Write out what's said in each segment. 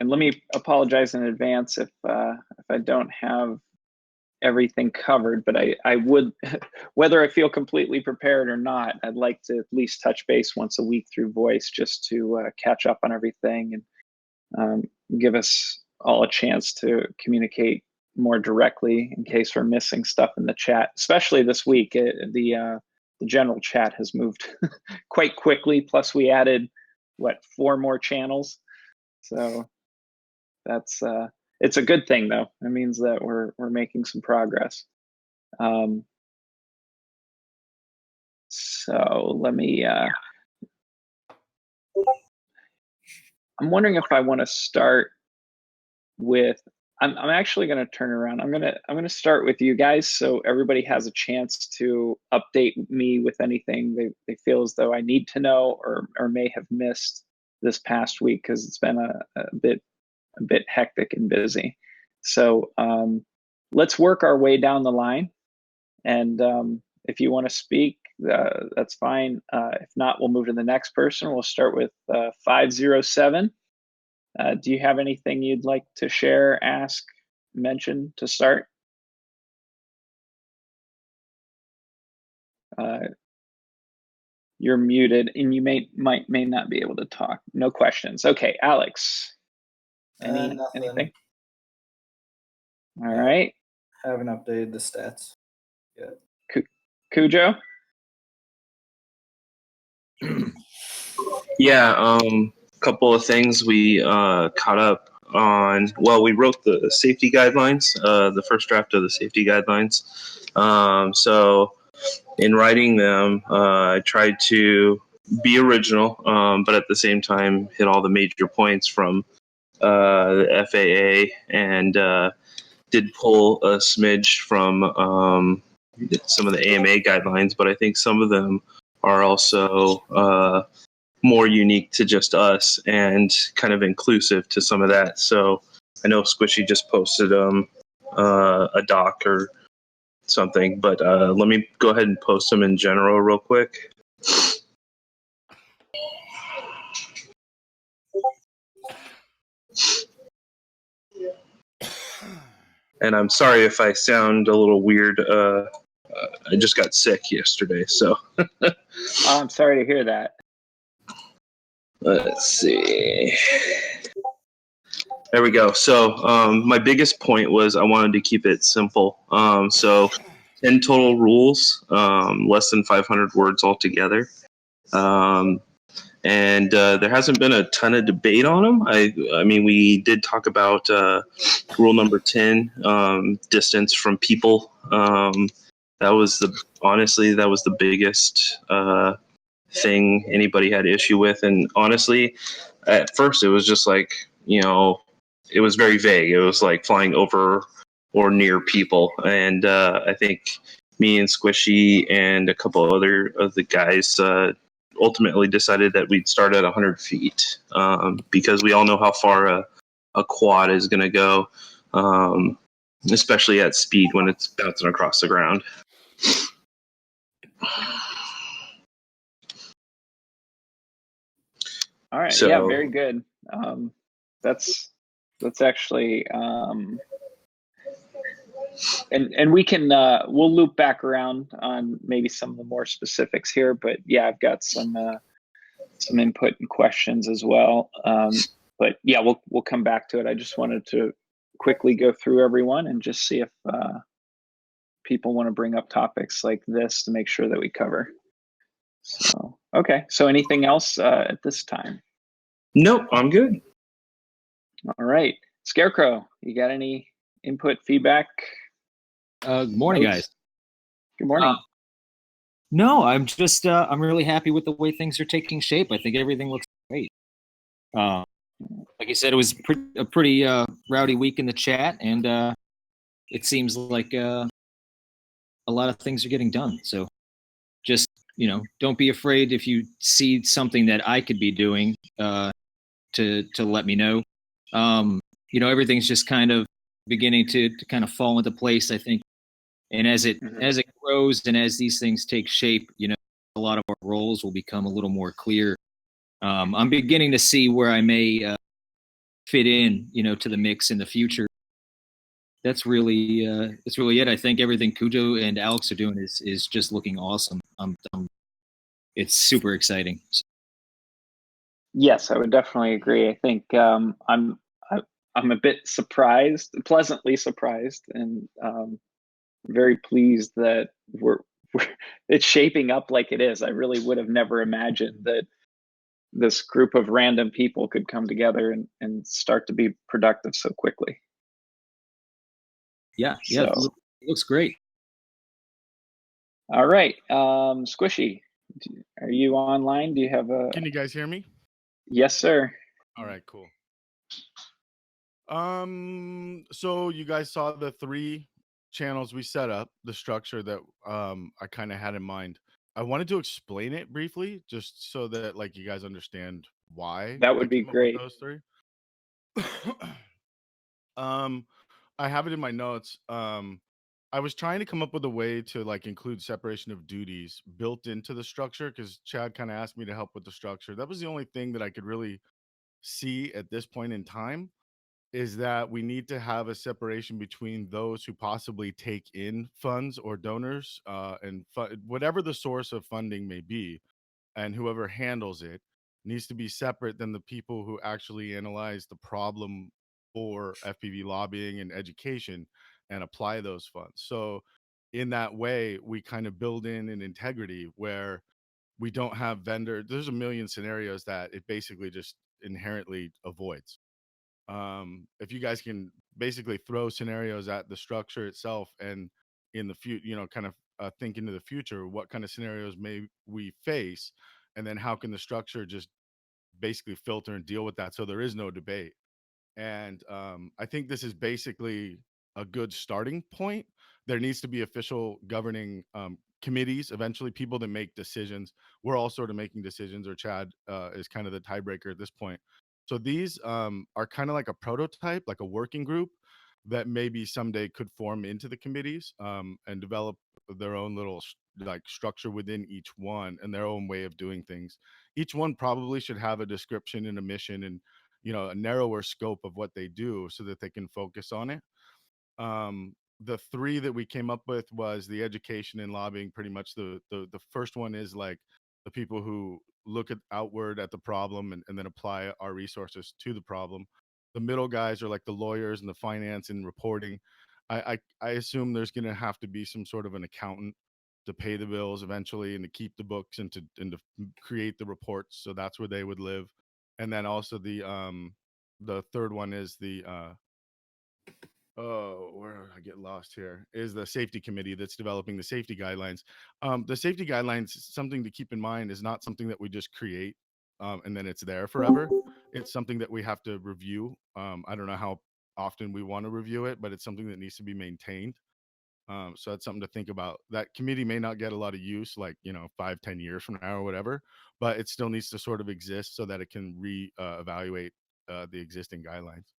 and let me apologize in advance if I don't have everything covered, but I would, whether I feel completely prepared or not, I'd like to at least touch base once a week through voice just to catch up on everything and give us all a chance to communicate more directly in case we're missing stuff in the chat, especially this week. The general chat has moved quite quickly. Plus we added, 4 more channels. So that's, it's a good thing though. It means that we're making some progress. So let me, I'm wondering if I want to start with, I'm actually going to turn around. I'm going to start with you guys, so everybody has a chance to update me with anything they feel as though I need to know or may have missed this past week, because it's been a bit hectic and busy. So let's work our way down the line, and if you want to speak, that's fine. If not, we'll move to the next person. We'll start with 507. Do you have anything you'd like to share, ask, mention to start? You're muted, and you may not be able to talk. No questions. Okay, Alex. Anything? All right. Haven't updated the stats yet. Cujo? Yeah, couple of things we caught up on. Well, we wrote the safety guidelines, the first draft of the safety guidelines. So in writing them, I tried to be original, but at the same time hit all the major points from the FAA, and did pull a smidge from some of the AMA guidelines, but I think some of them are also more unique to just us and kind of inclusive to some of that. So I know Squishy just posted a doc or something, but let me go ahead and post them in general real quick. And I'm sorry if I sound a little weird. I just got sick yesterday, so. Oh, I'm sorry to hear that. Let's see. There we go. So my biggest point was I wanted to keep it simple. So 10 total rules, less than 500 words altogether. And there hasn't been a ton of debate on them. I mean, we did talk about rule number 10, distance from people. That was the biggest thing anybody had issue with. And honestly, at first it was just like, it was very vague. It was like flying over or near people. And I think me and Squishy and a couple other of the guys ultimately decided that we'd start at 100 feet because we all know how far a quad is going to go, especially at speed when it's bouncing across the ground. All right. So, yeah, very good. That's actually, and we can we'll loop back around on maybe some of the more specifics here, but yeah, I've got some input and questions as well. But yeah, we'll come back to it. I just wanted to quickly go through everyone and just see if people want to bring up topics like this to make sure that we cover. So, okay. So anything else at this time? Nope, I'm good. All right. Scarecrow, you got any input, feedback? Good morning, guys. Good morning. No, I'm just, I'm really happy with the way things are taking shape. I think everything looks great. Like I said, it was a pretty rowdy week in the chat, and it seems like a lot of things are getting done. So just, don't be afraid if you see something that I could be doing to let me know. Everything's just kind of beginning to kind of fall into place, I think. And as it grows and as these things take shape, a lot of our roles will become a little more clear. I'm beginning to see where I may fit in, to the mix in the future. That's really it. I think everything Cujo and Alex are doing is just looking awesome. It's super exciting. Yes, I would definitely agree. I think I'm a bit surprised, pleasantly surprised, and very pleased that we're it's shaping up like it is. I really would have never imagined that this group of random people could come together and start to be productive so quickly. Yeah, So, it looks great. all right, Squishy, are you online? Do you have a? Can you guys hear me? Yes, sir. All right, cool. So you guys saw the 3 channels we set up, the structure that I kind of had in mind. I wanted to explain it briefly, just so that like you guys understand why That I would be came up with great. those 3. I have it in my notes. I was trying to come up with a way to like include separation of duties built into the structure because Chad kind of asked me to help with the structure. That was the only thing that I could really see at this point in time, is that we need to have a separation between those who possibly take in funds or donors, and whatever the source of funding may be, and whoever handles it needs to be separate than the people who actually analyze the problem for FPV lobbying and education and apply those funds. So in that way, we kind of build in an integrity where we don't have vendor. There's a million scenarios that it basically just inherently avoids. If you guys can basically throw scenarios at the structure itself, and in the future, kind of think into the future, what kind of scenarios may we face, and then how can the structure just basically filter and deal with that so there is no debate. And I think this is basically a good starting point. There needs to be official governing committees, eventually people that make decisions. We're all sort of making decisions, or Chad is kind of the tiebreaker at this point. So these are kind of like a prototype, like a working group that maybe someday could form into the committees, and develop their own little like structure within each one and their own way of doing things. Each one probably should have a description and a mission, and a narrower scope of what they do so that they can focus on it. The 3 that we came up with was the education and lobbying. Pretty much the first one is like the people who look at outward at the problem, and then apply our resources to the problem. The middle guys are like the lawyers and the finance and reporting. I assume there's going to have to be some sort of an accountant to pay the bills eventually, and to keep the books, and to create the reports. So that's where they would live. And then also the third one is the oh, where did I get lost here, is the safety committee that's developing the safety guidelines. The safety guidelines, something to keep in mind, is not something that we just create, and then it's there forever. It's something that we have to review. I don't know how often we want to review it, but it's something that needs to be maintained. So that's something to think about. That committee may not get a lot of use, like 5-10 years from now or whatever, but it still needs to sort of exist so that it can evaluate the existing guidelines.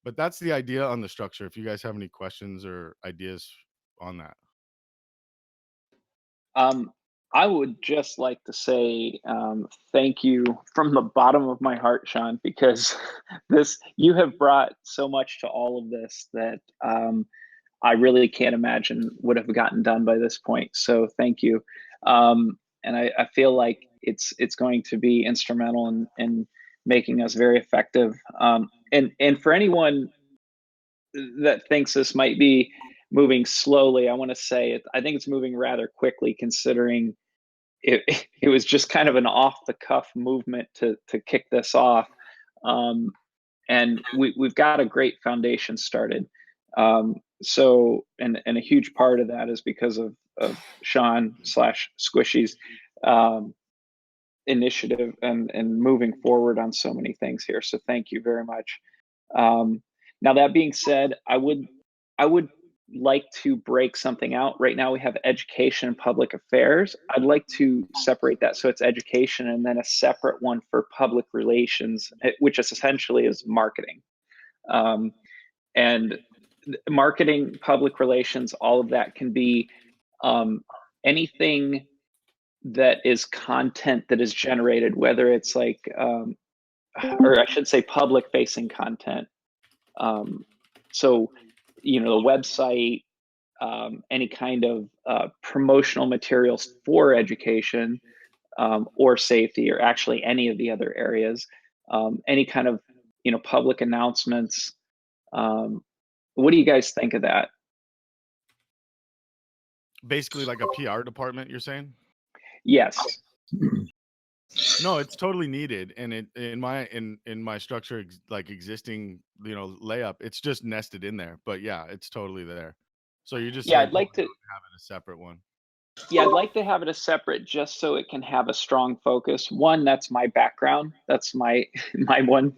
But that's the idea on the structure. If you guys have any questions or ideas on that. I would just like to say thank you from the bottom of my heart, Sean, because you have brought so much to all of this that I really can't imagine would have gotten done by this point. So thank you. And I feel like it's going to be instrumental in making us very effective. And for anyone that thinks this might be moving slowly, I want to say I think it's moving rather quickly, considering it was just kind of an off the cuff movement to kick this off. And we've got a great foundation started. So and a huge part of that is because of Sean / Squishy's initiative and moving forward on so many things here. So thank you very much. Now that being said, I would like to break something out. Right now we have education and public affairs. I'd like to separate that so it's education and then a separate one for public relations, which is essentially is marketing. And marketing, public relations, all of that can be anything that is content that is generated, whether it's like or I should say public facing content. So, the website, any kind of promotional materials for education, or safety, or actually any of the other areas, any kind of, public announcements. What do you guys think of that? Basically, like a PR department, you're saying? Yes. No, it's totally needed, and it in my structure, like existing, layup, it's just nested in there. But yeah, it's totally there. So you're just Yeah, saying I'd like to. having a separate one. Yeah, I'd like to have it a separate, just so it can have a strong focus. One, that's my background. That's my my one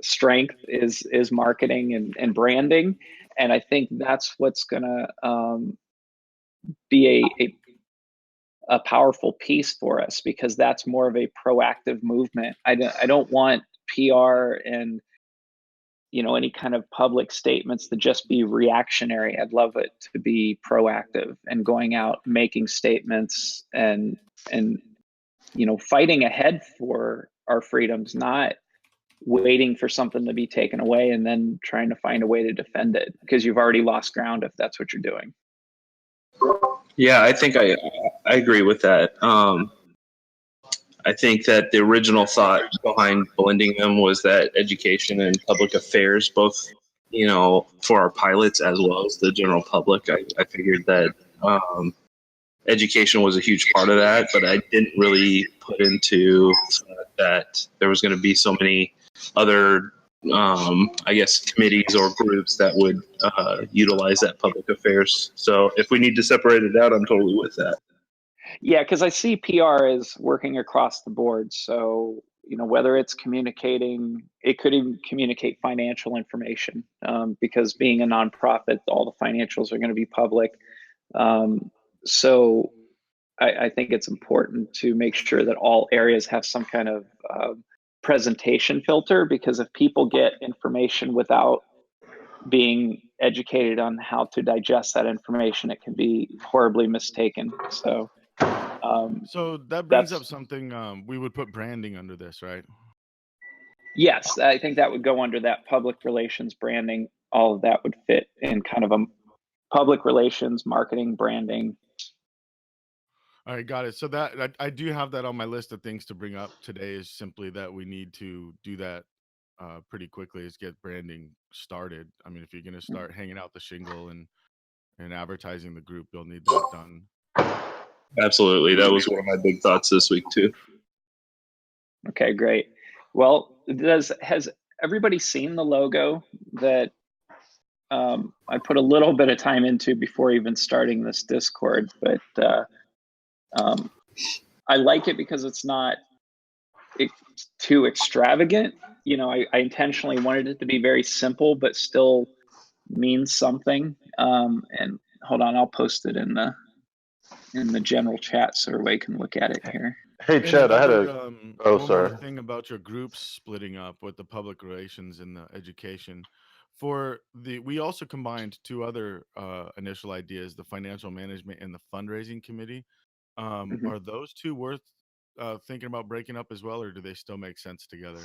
strength is marketing and branding, and I think that's what's gonna be a powerful piece for us, because that's more of a proactive movement. I don't want PR and any kind of public statements to just be reactionary. I'd love it to be proactive and going out, making statements, and fighting ahead for our freedoms, not waiting for something to be taken away and then trying to find a way to defend it, because you've already lost ground if that's what you're doing. Yeah, I think I agree with that. I think that the original thought behind blending them was that education and public affairs, both, for our pilots as well as the general public, I figured that education was a huge part of that, but I didn't really put into that there was going to be so many other, I guess, committees or groups that would utilize that public affairs. So if we need to separate it out, I'm totally with that. Yeah, because I see PR as working across the board. So, whether it's communicating, it could even communicate financial information, because being a nonprofit, all the financials are going to be public. So I think it's important to make sure that all areas have some kind of presentation filter, because if people get information without being educated on how to digest that information, it can be horribly mistaken. So So that brings up that's something. We would put branding under this, right? yes, I think that would go under that public relations, branding. All of that would fit in kind of a public relations, marketing, branding. All right, got it. So that I do have that on my list of things to bring up today. Is simply that we need to do that pretty quickly. Is get branding started. I mean, if you're going to start hanging out the shingle and advertising the group, you'll need that done. Absolutely. That was one of my big thoughts this week too. Okay, great. Well, has everybody seen the logo that I put a little bit of time into before even starting this Discord? But I like it because it's not too extravagant. I intentionally wanted it to be very simple, but still means something. And hold on, I'll post it in the general chat so everybody can look at it here. Hey, And Chad, I had another a. one sorry. more thing about your groups splitting up with the public relations and the education. We also combined two other initial ideas: the financial management and the fundraising committee. Mhm. Are those two worth thinking about breaking up as well, or do they still make sense together?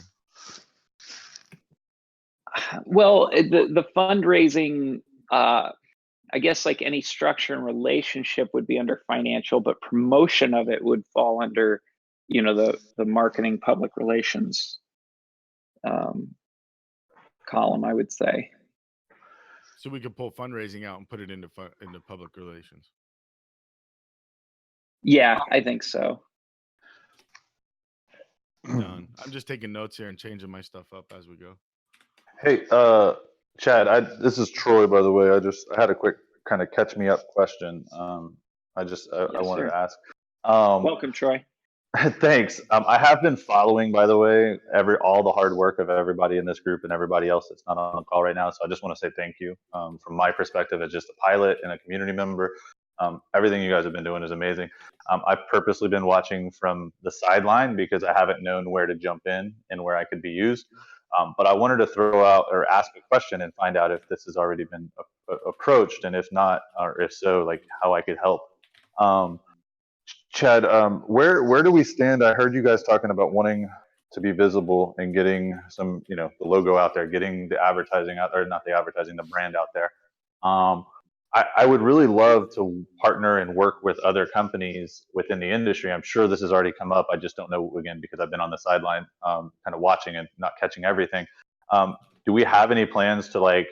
Well, the fundraising, I guess, like any structure and relationship, would be under financial, but promotion of it would fall under, the marketing, public relations column, I would say. So we could pull fundraising out and put it into public relations. Yeah, I think so. Done. I'm just taking notes here and changing my stuff up as we go. Hey, Chad. This is Troy, by the way. I had a quick kind of catch me up question. I Yes, wanted sir. to ask. Welcome, Troy. Thanks. I have been following, by the way, all the hard work of everybody in this group and everybody else that's not on the call right now. So I just want to say thank you. From my perspective as just a pilot and a community member, everything you guys have been doing is amazing. I've purposely been watching from the sideline because I haven't known where to jump in and where I could be used. But I wanted to throw out or ask a question and find out if this has already been approached, and if not, or if so, like how I could help. Chad, where do we stand? I heard you guys talking about wanting to be visible and getting some, the logo out there, getting the advertising out, or not the advertising, the brand out there. I would really love to partner and work with other companies within the industry. I'm sure this has already come up. I just don't know, again, because I've been on the sideline, kind of watching and not catching everything. Do we have any plans to, like,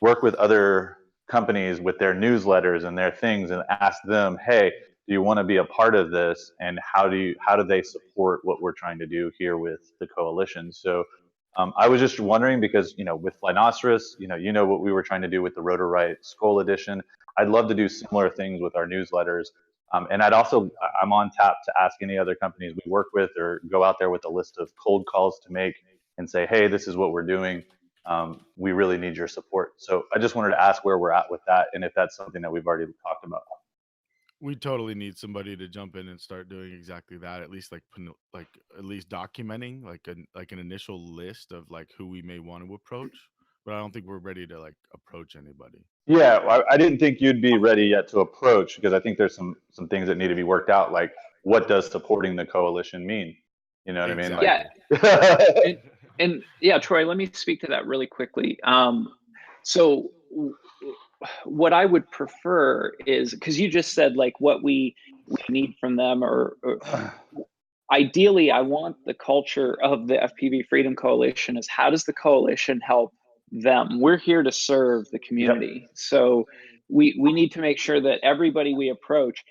work with other companies with their newsletters and their things and ask them, hey, do you want to be a part of this? And how do they support what we're trying to do here with the coalition? So I was just wondering because, with Flynoceros, what we were trying to do with the Rotor Right Skull Edition. I'd love to do similar things with our newsletters. And I'm on tap to ask any other companies we work with or go out there with a list of cold calls to make and say, hey, this is what we're doing. We really need your support. So I just wanted to ask where we're at with that and if that's something that we've already talked about. We totally need somebody to jump in and start doing exactly that. At least like at least documenting like an initial list of like who we may want to approach. But I don't think we're ready to like approach anybody. Yeah, I didn't think you'd be ready yet to approach because I think there's some things that need to be worked out. Like, what does supporting the coalition mean? You know what I mean? Like, Yeah. And yeah, Troy, let me speak to that really quickly. So what I would prefer is, because you just said like what we need from them, or ideally I want the culture of the FPV Freedom Coalition is, how does the coalition help them? We're here to serve the community. Yep. So we need to make sure that everybody we approach,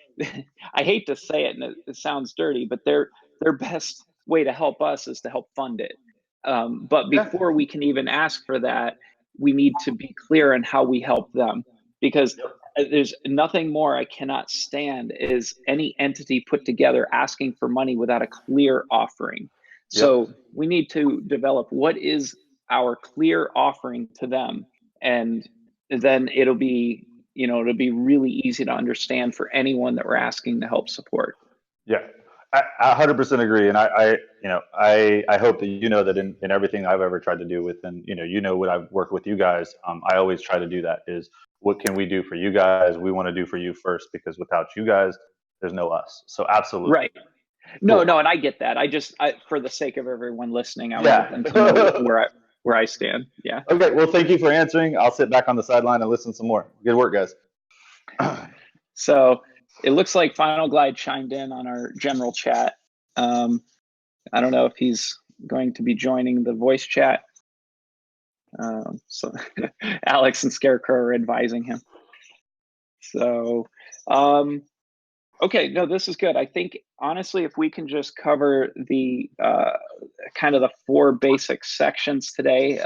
I hate to say it and it sounds dirty, but their best way to help us is to help fund it. But before we can even ask for that, we need to be clear on how we help them, because there's nothing more I cannot stand is any entity put together asking for money without a clear offering. So we need to develop what is our clear offering to them, and then it'll be really easy to understand for anyone that we're asking to help support. Yeah. I 100% agree, and I hope that that in everything I've ever tried to do within, what I've worked with you guys, I always try to do that is, what can we do for you guys? We want to do for you first, because without you guys, there's no us. So absolutely. Right. No, and I get that. For the sake of everyone listening, I want them to know where I stand. Yeah. Okay. Well, thank you for answering. I'll sit back on the sideline and listen some more. Good work, guys. So it looks like Final Glide chimed in on our general chat. I don't know if he's going to be joining the voice chat. So Alex and Scarecrow are advising him. So, okay, no, this is good. I think honestly, if we can just cover the kind of the 4 basic sections today,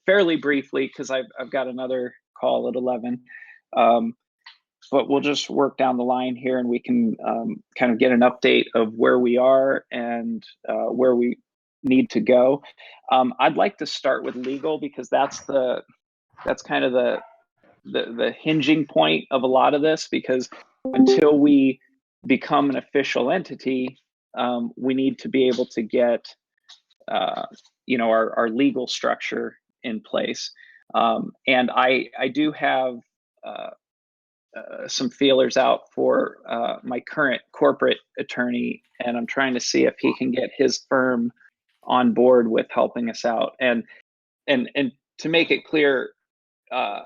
fairly briefly, because I've got another call at 11. But we'll just work down the line here, and we can kind of get an update of where we are and where we need to go. I'd like to start with legal, because that's kind of the hinging point of a lot of this, because until we become an official entity, we need to be able to get our legal structure in place. And I do have some feelers out for my current corporate attorney, and I'm trying to see if he can get his firm on board with helping us out. And to make it clear, I'm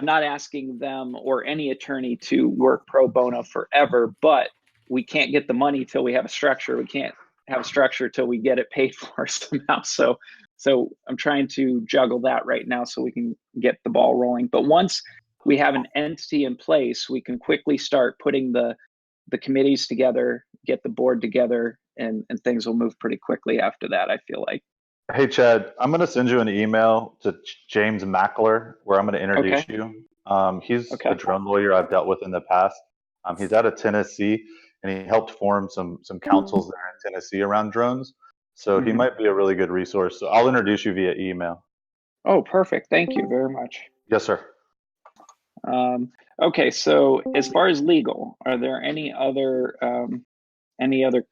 not asking them or any attorney to work pro bono forever, but we can't get the money till we have a structure. We can't have a structure till we get it paid for somehow. So I'm trying to juggle that right now so we can get the ball rolling. But once we have an entity in place, we can quickly start putting the committees together, get the board together, and things will move pretty quickly after that, I feel like. Hey, Chad, I'm going to send you an email to James Mackler, where I'm going to introduce you. He's a drone lawyer I've dealt with in the past. He's out of Tennessee, and he helped form some councils there in Tennessee around drones. So he might be a really good resource. So I'll introduce you via email. Oh, perfect. Thank you very much. Yes, sir. Okay, so as far as legal, are there any other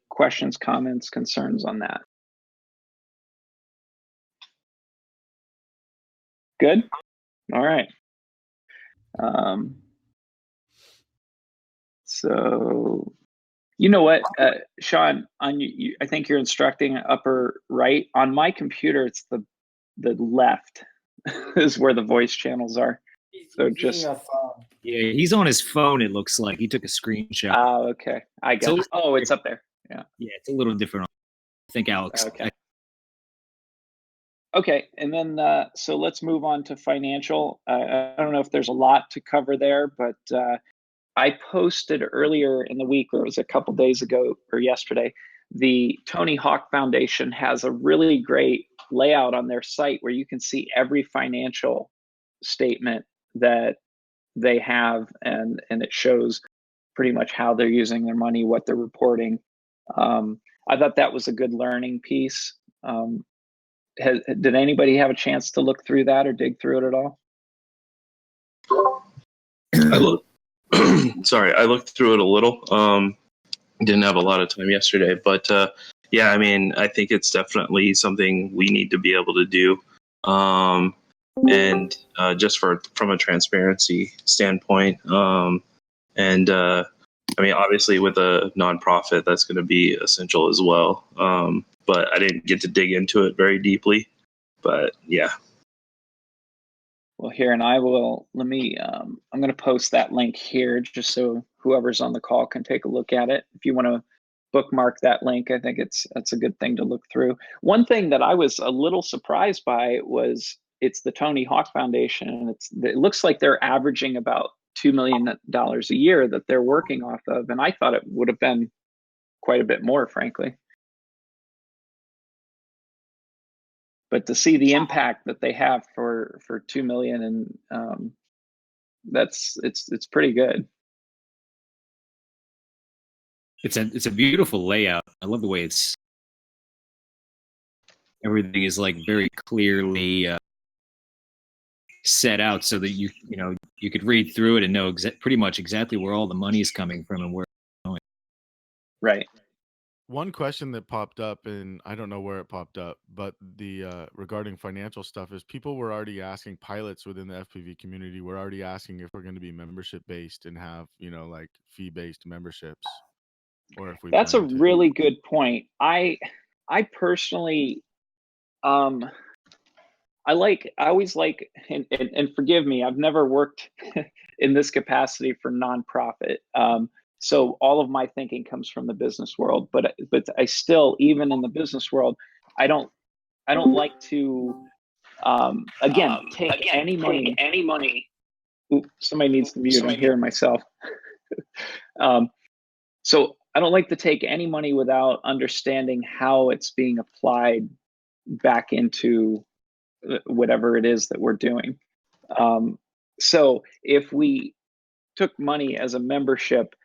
questions, comments, concerns on that? Good? All right. So You know what, Sean? On I think you're instructing upper right. On my computer, it's the left is where the voice channels are. So He's using just a phone. Yeah, he's on his phone. It looks like he took a screenshot. okay, I got. So It. Oh, it's up there. Yeah. yeah, it's a little different. I think Alex. Okay. Okay, and then so let's move on to financial. I don't know if there's a lot to cover there, but I posted earlier in the week, or it was a couple days ago or yesterday, the Tony Hawk Foundation has a really great layout on their site where you can see every financial statement that they have, and it shows pretty much how they're using their money, what they're reporting. I thought that was a good learning piece. Did anybody have a chance to look through that or dig through it at all? I looked. Sorry, I looked through it a little. Didn't have a lot of time yesterday, but yeah, I mean, I think it's definitely something we need to be able to do, and just from a transparency standpoint, and I mean, obviously, with a nonprofit, that's going to be essential as well. But I didn't get to dig into it very deeply. But yeah. Well, here, and I will, let me, I'm going to post that link here just so whoever's on the call can take a look at it. If you want to bookmark that link, I think that's a good thing to look through. One thing that I was a little surprised by was it's the Tony Hawk Foundation, and it looks like they're averaging about $2 million a year that they're working off of. And I thought it would have been quite a bit more, frankly. But to see the impact that they have for 2 million, and it's pretty good. It's a beautiful layout. I love the way everything is like very clearly set out so that you could read through it and know pretty much exactly where all the money is coming from and where it's going. Right. One question that popped up, and I don't know where it popped up, but the regarding financial stuff is people were already asking, pilots within the FPV community were already asking if we're going to be membership based and have, like fee based memberships, or if we That's a plan to. really good point. I personally, I always like, and forgive me, I've never worked in this capacity for nonprofit. So all of my thinking comes from the business world, but I still, even in the business world, I don't like to, again, take any money. Ooh, somebody needs to mute. I'm hearing myself. So I don't like to take any money without understanding how it's being applied back into whatever it is that we're doing. So if we took money as a membership,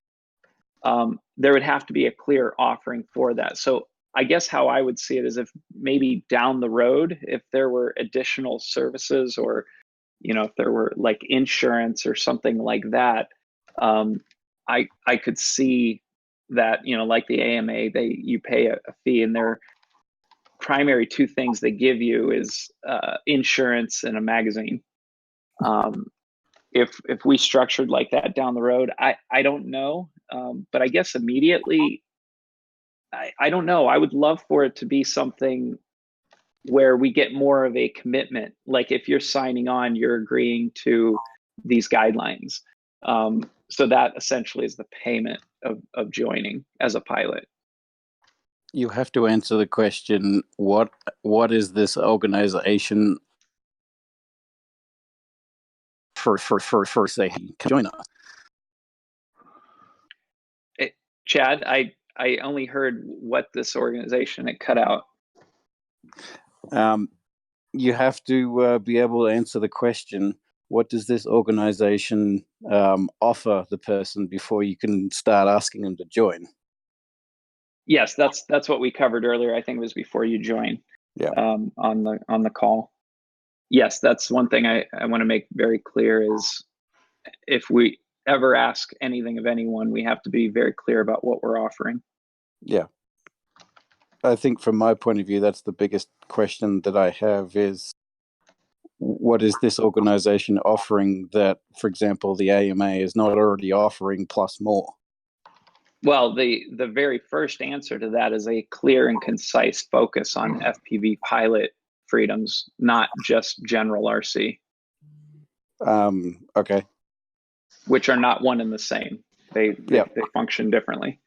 there would have to be a clear offering for that. So I guess how I would see it is if maybe down the road, if there were additional services, or if there were like insurance or something like that, I could see that, like the AMA, you pay a fee, and their primary two things they give you is insurance and a magazine. If we structured like that down the road, I don't know, but I guess immediately, I don't know. I would love for it to be something where we get more of a commitment. Like if you're signing on, you're agreeing to these guidelines. So that essentially is the payment of joining as a pilot. You have to answer the question, what is this organization for say join us? Chad, I only heard what this organization, it cut out. You have to be able to answer the question, what does this organization offer the person before you can start asking them to join? Yes, that's what we covered earlier. I think it was before you joined. Yeah. On the call. Yes, that's one thing I want to make very clear is if we ever ask anything of anyone, we have to be very clear about what we're offering. Yeah. I think from my point of view, that's the biggest question that I have is, what is this organization offering that, for example, the AMA is not already offering plus more? Well, the very first answer to that is a clear and concise focus on FPV pilot freedoms, not just general RC, Okay. which are not one and the same. They function differently.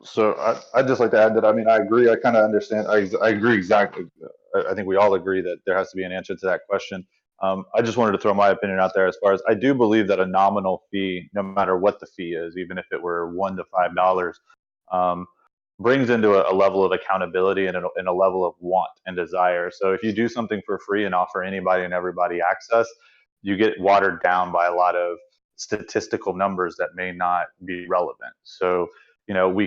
So I'd just like to add that, I mean, I agree. I kind of understand. I agree exactly. I think we all agree that there has to be an answer to that question. I just wanted to throw my opinion out there as far as I do believe that a nominal fee, no matter what the fee is, even if it were $1 to $5, brings into a level of accountability and a level of want and desire. So if you do something for free and offer anybody and everybody access, you get watered down by a lot of statistical numbers that may not be relevant. So, you know,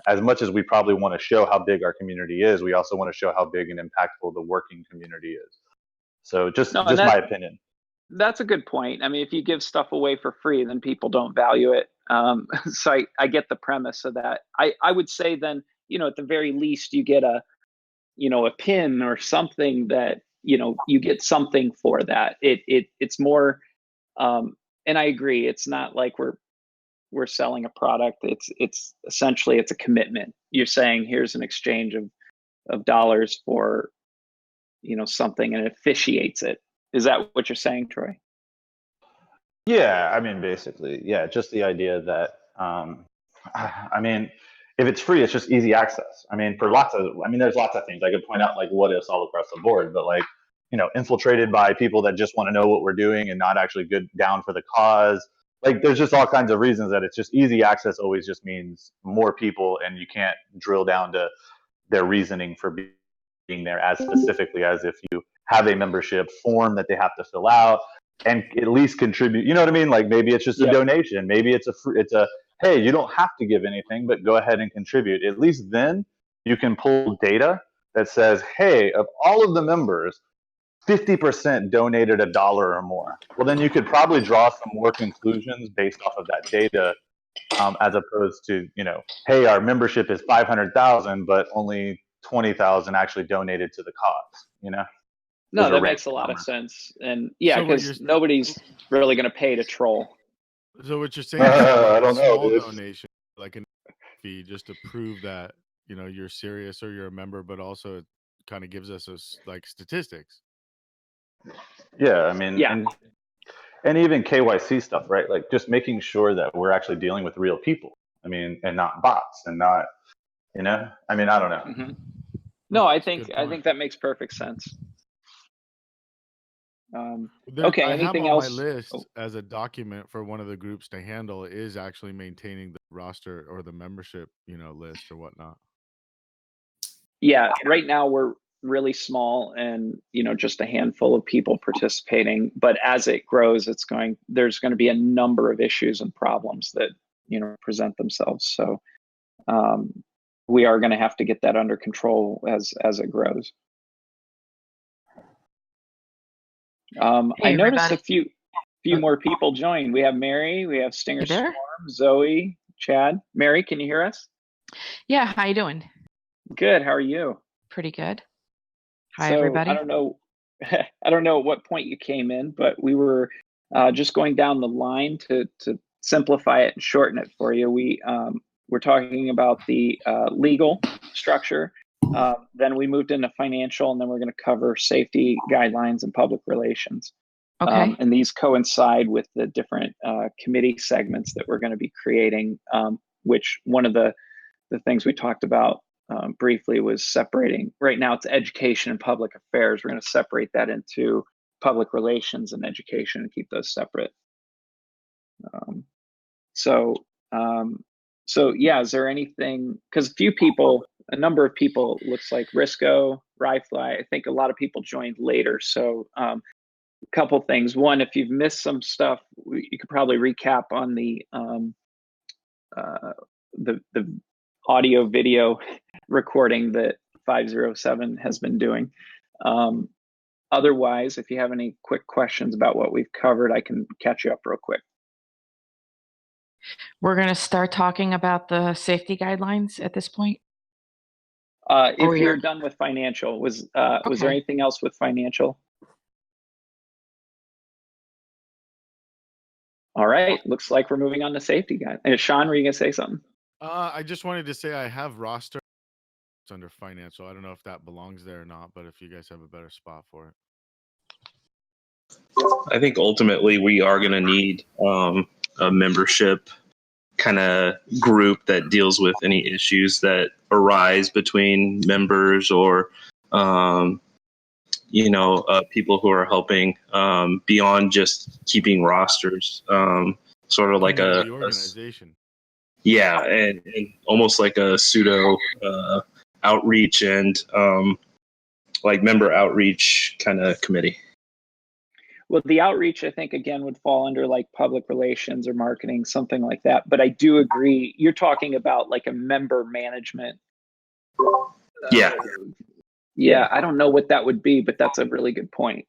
as much as we probably want to show how big our community is, we also want to show how big and impactful the working community is. So just my opinion. That's a good point. I mean, if you give stuff away for free, then people don't value it. So I get the premise of that. I would say then, you know, at the very least, you get a pin or something that, you know, you get something for that. It's more, and I agree. It's not like we're selling a product. It's essentially, it's a commitment. You're saying here's an exchange of dollars for, you know, something, and it officiates it. Is that what you're saying, Troy? Yeah, I mean, basically, yeah, just the idea that, I mean, if it's free, it's just easy access. I mean, there's lots of things I could point out, like what ifs all across the board, but like, you know, infiltrated by people that just want to know what we're doing and not actually good down for the cause. Like, there's just all kinds of reasons that it's just easy access always just means more people, and you can't drill down to their reasoning for being there as specifically as if you have a membership form that they have to fill out and at least contribute. You know what I mean? Like maybe it's just a donation. Maybe it's hey, you don't have to give anything, but go ahead and contribute. At least then you can pull data that says, hey, of all of the members, 50% donated $1 or more. Well, then you could probably draw some more conclusions based off of that data, as opposed to, you know, hey, our membership is 500,000, but only 20,000 actually donated to the cause. You know. No, that makes a lot of sense. And yeah, because nobody's really going to pay to troll. So what you're saying is like I don't know, small dude. donation, like an fee, just to prove that, you know, you're serious or you're a member, but also it kind of gives us like statistics. Yeah, I mean, Yeah. and even KYC stuff, right? Like just making sure that we're actually dealing with real people. I mean, and not bots, and not, you know. I mean, I don't know. Mm-hmm. No, I think that makes perfect sense. Okay. I Anything have on else? my list as a document for one of the groups to handle is actually maintaining the roster or the membership, you know, list or whatnot. Yeah. Right now we're really small, and, you know, just a handful of people participating. But as it grows, there's going to be a number of issues and problems that, you know, present themselves. So we are going to have to get that under control as it grows. I noticed a few more people joined. We have Mary, we have Stinger Storm, Zoe, Chad. Mary, can you hear us? Yeah, how you doing? Good. How are you? Pretty good. Hi, everybody. I don't know at what point you came in, but we were just going down the line to simplify it and shorten it for you. We're talking about the legal structure. Then we moved into financial, and then we're going to cover safety guidelines and public relations. Okay. And these coincide with the different committee segments that we're going to be creating, which one of the things we talked about briefly was separating. Right now it's education and public affairs. We're going to separate that into public relations and education and keep those separate. So yeah, is there anything, because a number of people, looks like Risco, Ryfly, I think a lot of people joined later. So a couple things. One, if you've missed some stuff, you could probably recap on the audio video recording that 507 has been doing. Otherwise, if you have any quick questions about what we've covered, I can catch you up real quick. We're going to start talking about the safety guidelines at this point. If you're done with financial, was there anything else with financial? All right, looks like we're moving on to safety guys. And Sean, were you gonna say something? I just wanted to say I have roster. It's under financial. I don't know if that belongs there or not, but if you guys have a better spot for it. I think ultimately we are going to need a membership kind of group that deals with any issues that arise between members or, people who are helping beyond just keeping rosters. Sort of like Community organization. Yeah, and almost like a pseudo outreach and like member outreach kind of committee. Well, the outreach, I think, again, would fall under like public relations or marketing, something like that. But I do agree, you're talking about like a member management. Yeah. Yeah, I don't know what that would be, but that's a really good point.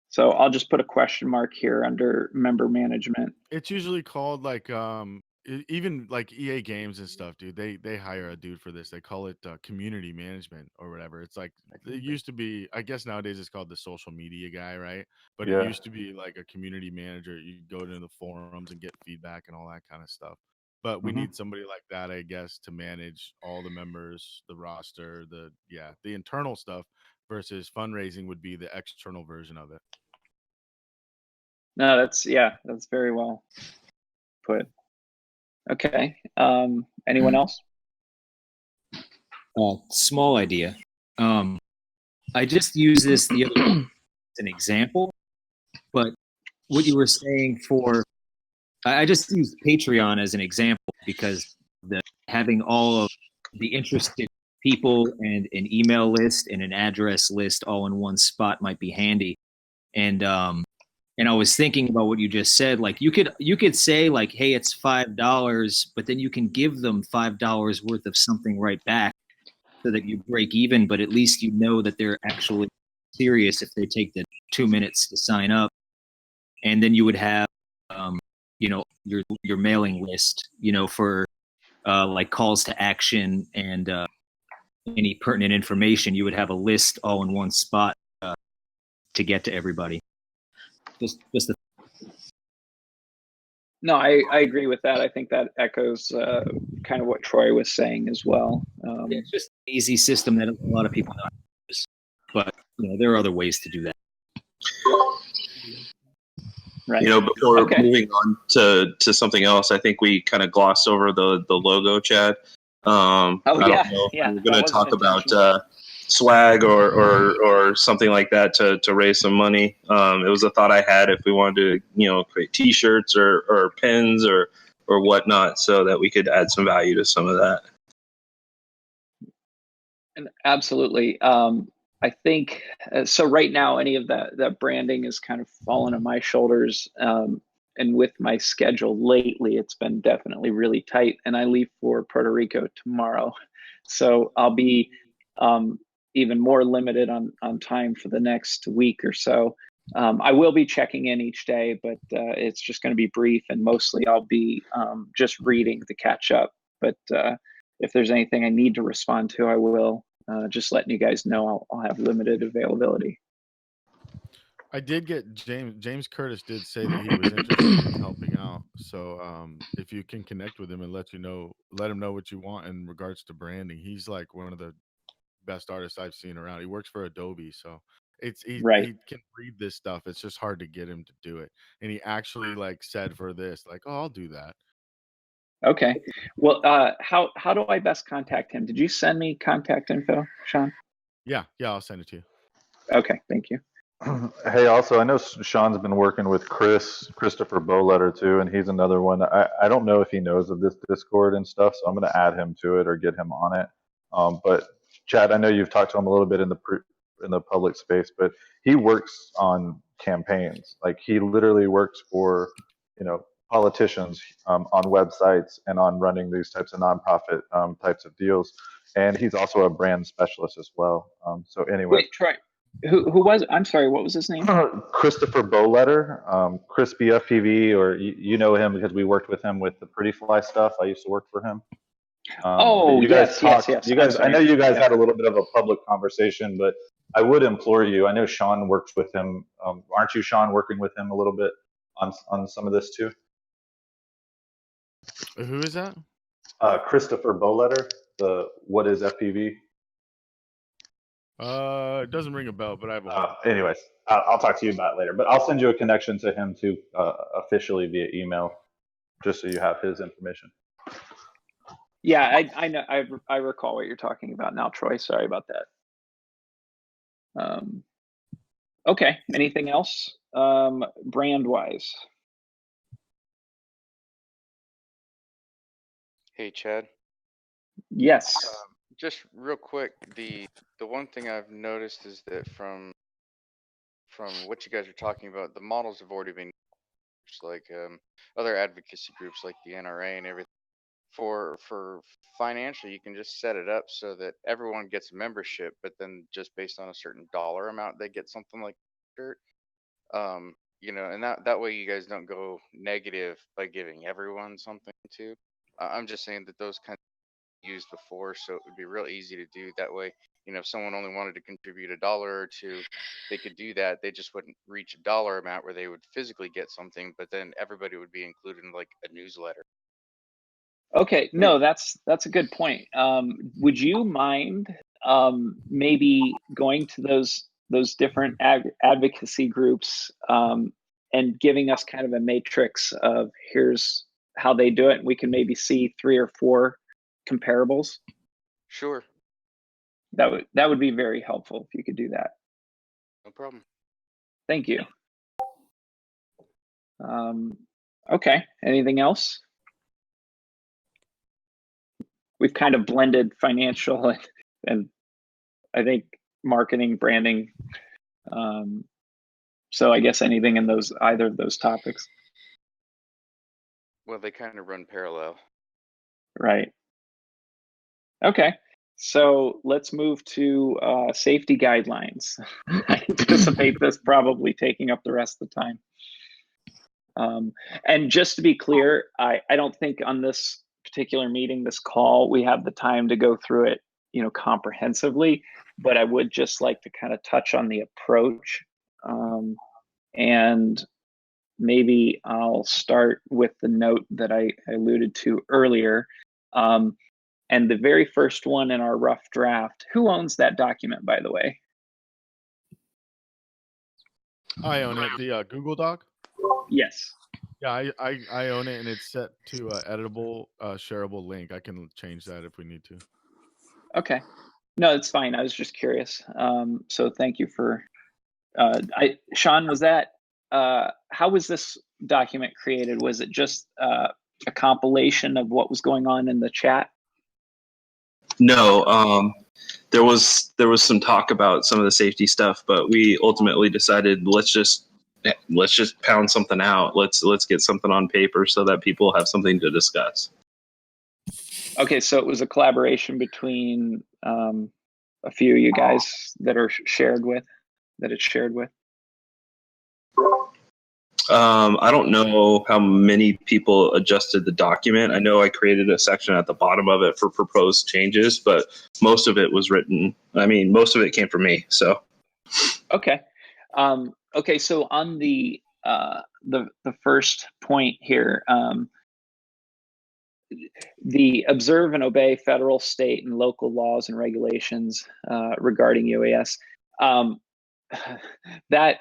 So I'll just put a question mark here under member management. It's usually called like even like EA Games and stuff, dude. They hire a dude for this. They call it community management or whatever. It's like it used to be. I guess nowadays it's called the social media guy, right? But it Yeah. used to be like a community manager. You go to the forums and get feedback and all that kind of stuff. But we need somebody like that, I guess, to manage all the members, the roster, the internal stuff versus fundraising would be the external version of it. No, that's very well put. Okay. Anyone else? Small idea. I just use this the other day as an example, but what you were saying I just use Patreon as an example because having all of the interested people and an email list and an address list all in one spot might be handy. And I was thinking about what you just said. Like you could say like, hey, it's $5, but then you can give them $5 worth of something right back so that you break even, but at least you know that they're actually serious if they take the 2 minutes to sign up. And then you would have your mailing list, for like calls to action and any pertinent information. You would have a list all in one spot to get to everybody. No, I agree with that. I think that echoes kind of what Troy was saying as well. It's just an easy system that a lot of people know how to use, but there are other ways to do that. Right. Before moving on to something else, I think we kind of glossed over the logo, Chad. I don't know if we're going to talk about swag or something like that to raise some money. It was a thought I had if we wanted to, create T-shirts or pins or whatnot, so that we could add some value to some of that. And absolutely. I think so. Right now, any of that branding is kind of fallen on my shoulders. And with my schedule lately, it's been definitely really tight. And I leave for Puerto Rico tomorrow, so I'll be even more limited on time for the next week or so. I will be checking in each day, but it's just going to be brief, and mostly I'll be just reading to catch up. But if there's anything I need to respond to, I will. Just letting you guys know I'll have limited availability. I did get James Curtis did say that he was interested in helping out. So if you can connect with him and let him know what you want in regards to branding. He's like one of the best artists I've seen around. He works for Adobe, so he can read this stuff. It's just hard to get him to do it. And he actually like said for this, like, oh, I'll do that. Okay. Well, how do I best contact him? Did you send me contact info, Sean? Yeah, I'll send it to you. Okay, thank you. Hey, also, I know Sean's been working with Christopher Bowletter too, and he's another one. I don't know if he knows of this Discord and stuff, so I'm going to add him to it or get him on it. But Chad, I know you've talked to him a little bit in the public space, but he works on campaigns. Like he literally works for, politicians on websites and on running these types of nonprofit types of deals. And he's also a brand specialist as well. So anyway. Wait, Troy. Who was? I'm sorry. What was his name? Christopher Bowletter, Crispy FPV, or you know him because we worked with him with the Pretty Fly stuff. I used to work for him. You guys talked. You guys, I know you guys had a little bit of a public conversation, but I would implore you. I know Sean works with him. Aren't you, Sean, working with him a little bit on some of this too? Who is that? Christopher Bowletter, the What is FPV? It doesn't ring a bell, but I have a. Anyways, I'll talk to you about it later. But I'll send you a connection to him too, officially via email, just so you have his information. Yeah, I know. I recall what you're talking about now, Troy. Sorry about that. Okay. Anything else? Brand wise. Hey, Chad. Yes. Just real quick, the one thing I've noticed is that from what you guys are talking about, the models have already been used, like other advocacy groups like the NRA and everything. For financial, you can just set it up so that everyone gets a membership, but then just based on a certain dollar amount, they get something like dirt. And that way you guys don't go negative by giving everyone something too. I'm just saying that those kinds of used before, so it would be real easy to do that way. If someone only wanted to contribute $1 or $2, they could do that. They just wouldn't reach a dollar amount where they would physically get something, but then everybody would be included in like a newsletter. Okay. No, that's a good point. Would you mind maybe going to those different advocacy groups and giving us kind of a matrix of here's how they do it? We can maybe see 3 or 4 comparables. Sure. That would be very helpful if you could do that. No problem. Thank you. Okay. Anything else? We've kind of blended financial and I think marketing, branding. So I guess anything in either of those topics. Well, they kind of run parallel. Right. Okay. So let's move to safety guidelines. I anticipate this probably taking up the rest of the time. And just to be clear, I don't think on this particular meeting, this call, we have the time to go through it, comprehensively, but I would just like to kind of touch on the approach. And maybe I'll start with the note that I alluded to earlier. And the very first one in our rough draft, who owns that document, by the way? I own it. The Google Doc. Yes. Yeah, I own it, and it's set to editable, shareable link. I can change that if we need to. Okay. No, it's fine. I was just curious. So thank you for. Sean, was that? How was this document created? Was it just a compilation of what was going on in the chat? No, there was some talk about some of the safety stuff, but we ultimately decided let's just pound something out. Let's get something on paper so that people have something to discuss. Okay, so it was a collaboration between a few of you guys that it's shared with. I don't know how many people adjusted the document. I know I created a section at the bottom of it for proposed changes, but most of it was written. I mean, most of it came from me. So. Okay. Okay. So on the first point here, the observe and obey federal, state, and local laws and regulations regarding UAS. That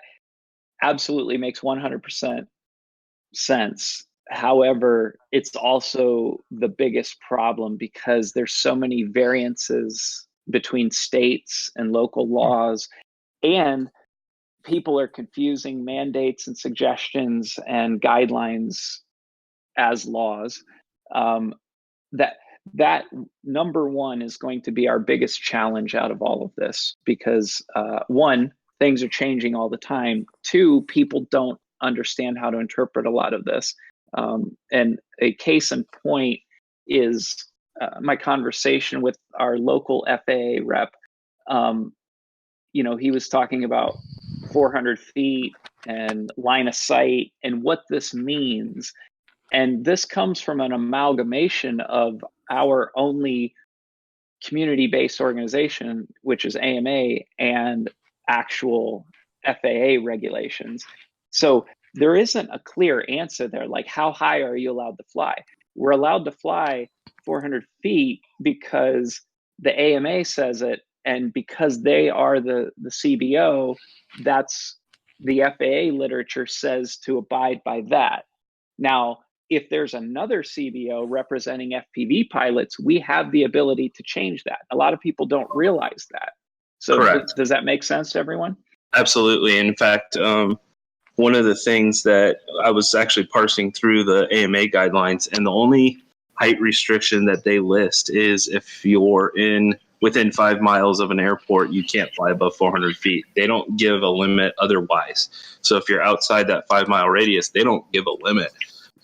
absolutely makes 100% sense. However, it's also the biggest problem because there's so many variances between states and local laws, and people are confusing mandates and suggestions and guidelines as laws. That number one is going to be our biggest challenge out of all of this because one, things are changing all the time. Two, people don't understand how to interpret a lot of this. And a case in point is my conversation with our local FAA rep. He was talking about 400 feet and line of sight and what this means. And this comes from an amalgamation of our only community-based organization, which is AMA, and actual FAA regulations. So there isn't a clear answer there. Like, how high are you allowed to fly? We're allowed to fly 400 feet because the AMA says it, and because they are the CBO, that's the FAA literature says to abide by that. Now, if there's another CBO representing FPV pilots, we have the ability to change that. A lot of people don't realize that. So Correct. does that make sense to everyone? Absolutely. In fact, one of the things that I was actually parsing through the AMA guidelines, and the only height restriction that they list is if you're within 5 miles of an airport, you can't fly above 400 feet. They don't give a limit otherwise. So if you're outside that 5 mile radius, they don't give a limit.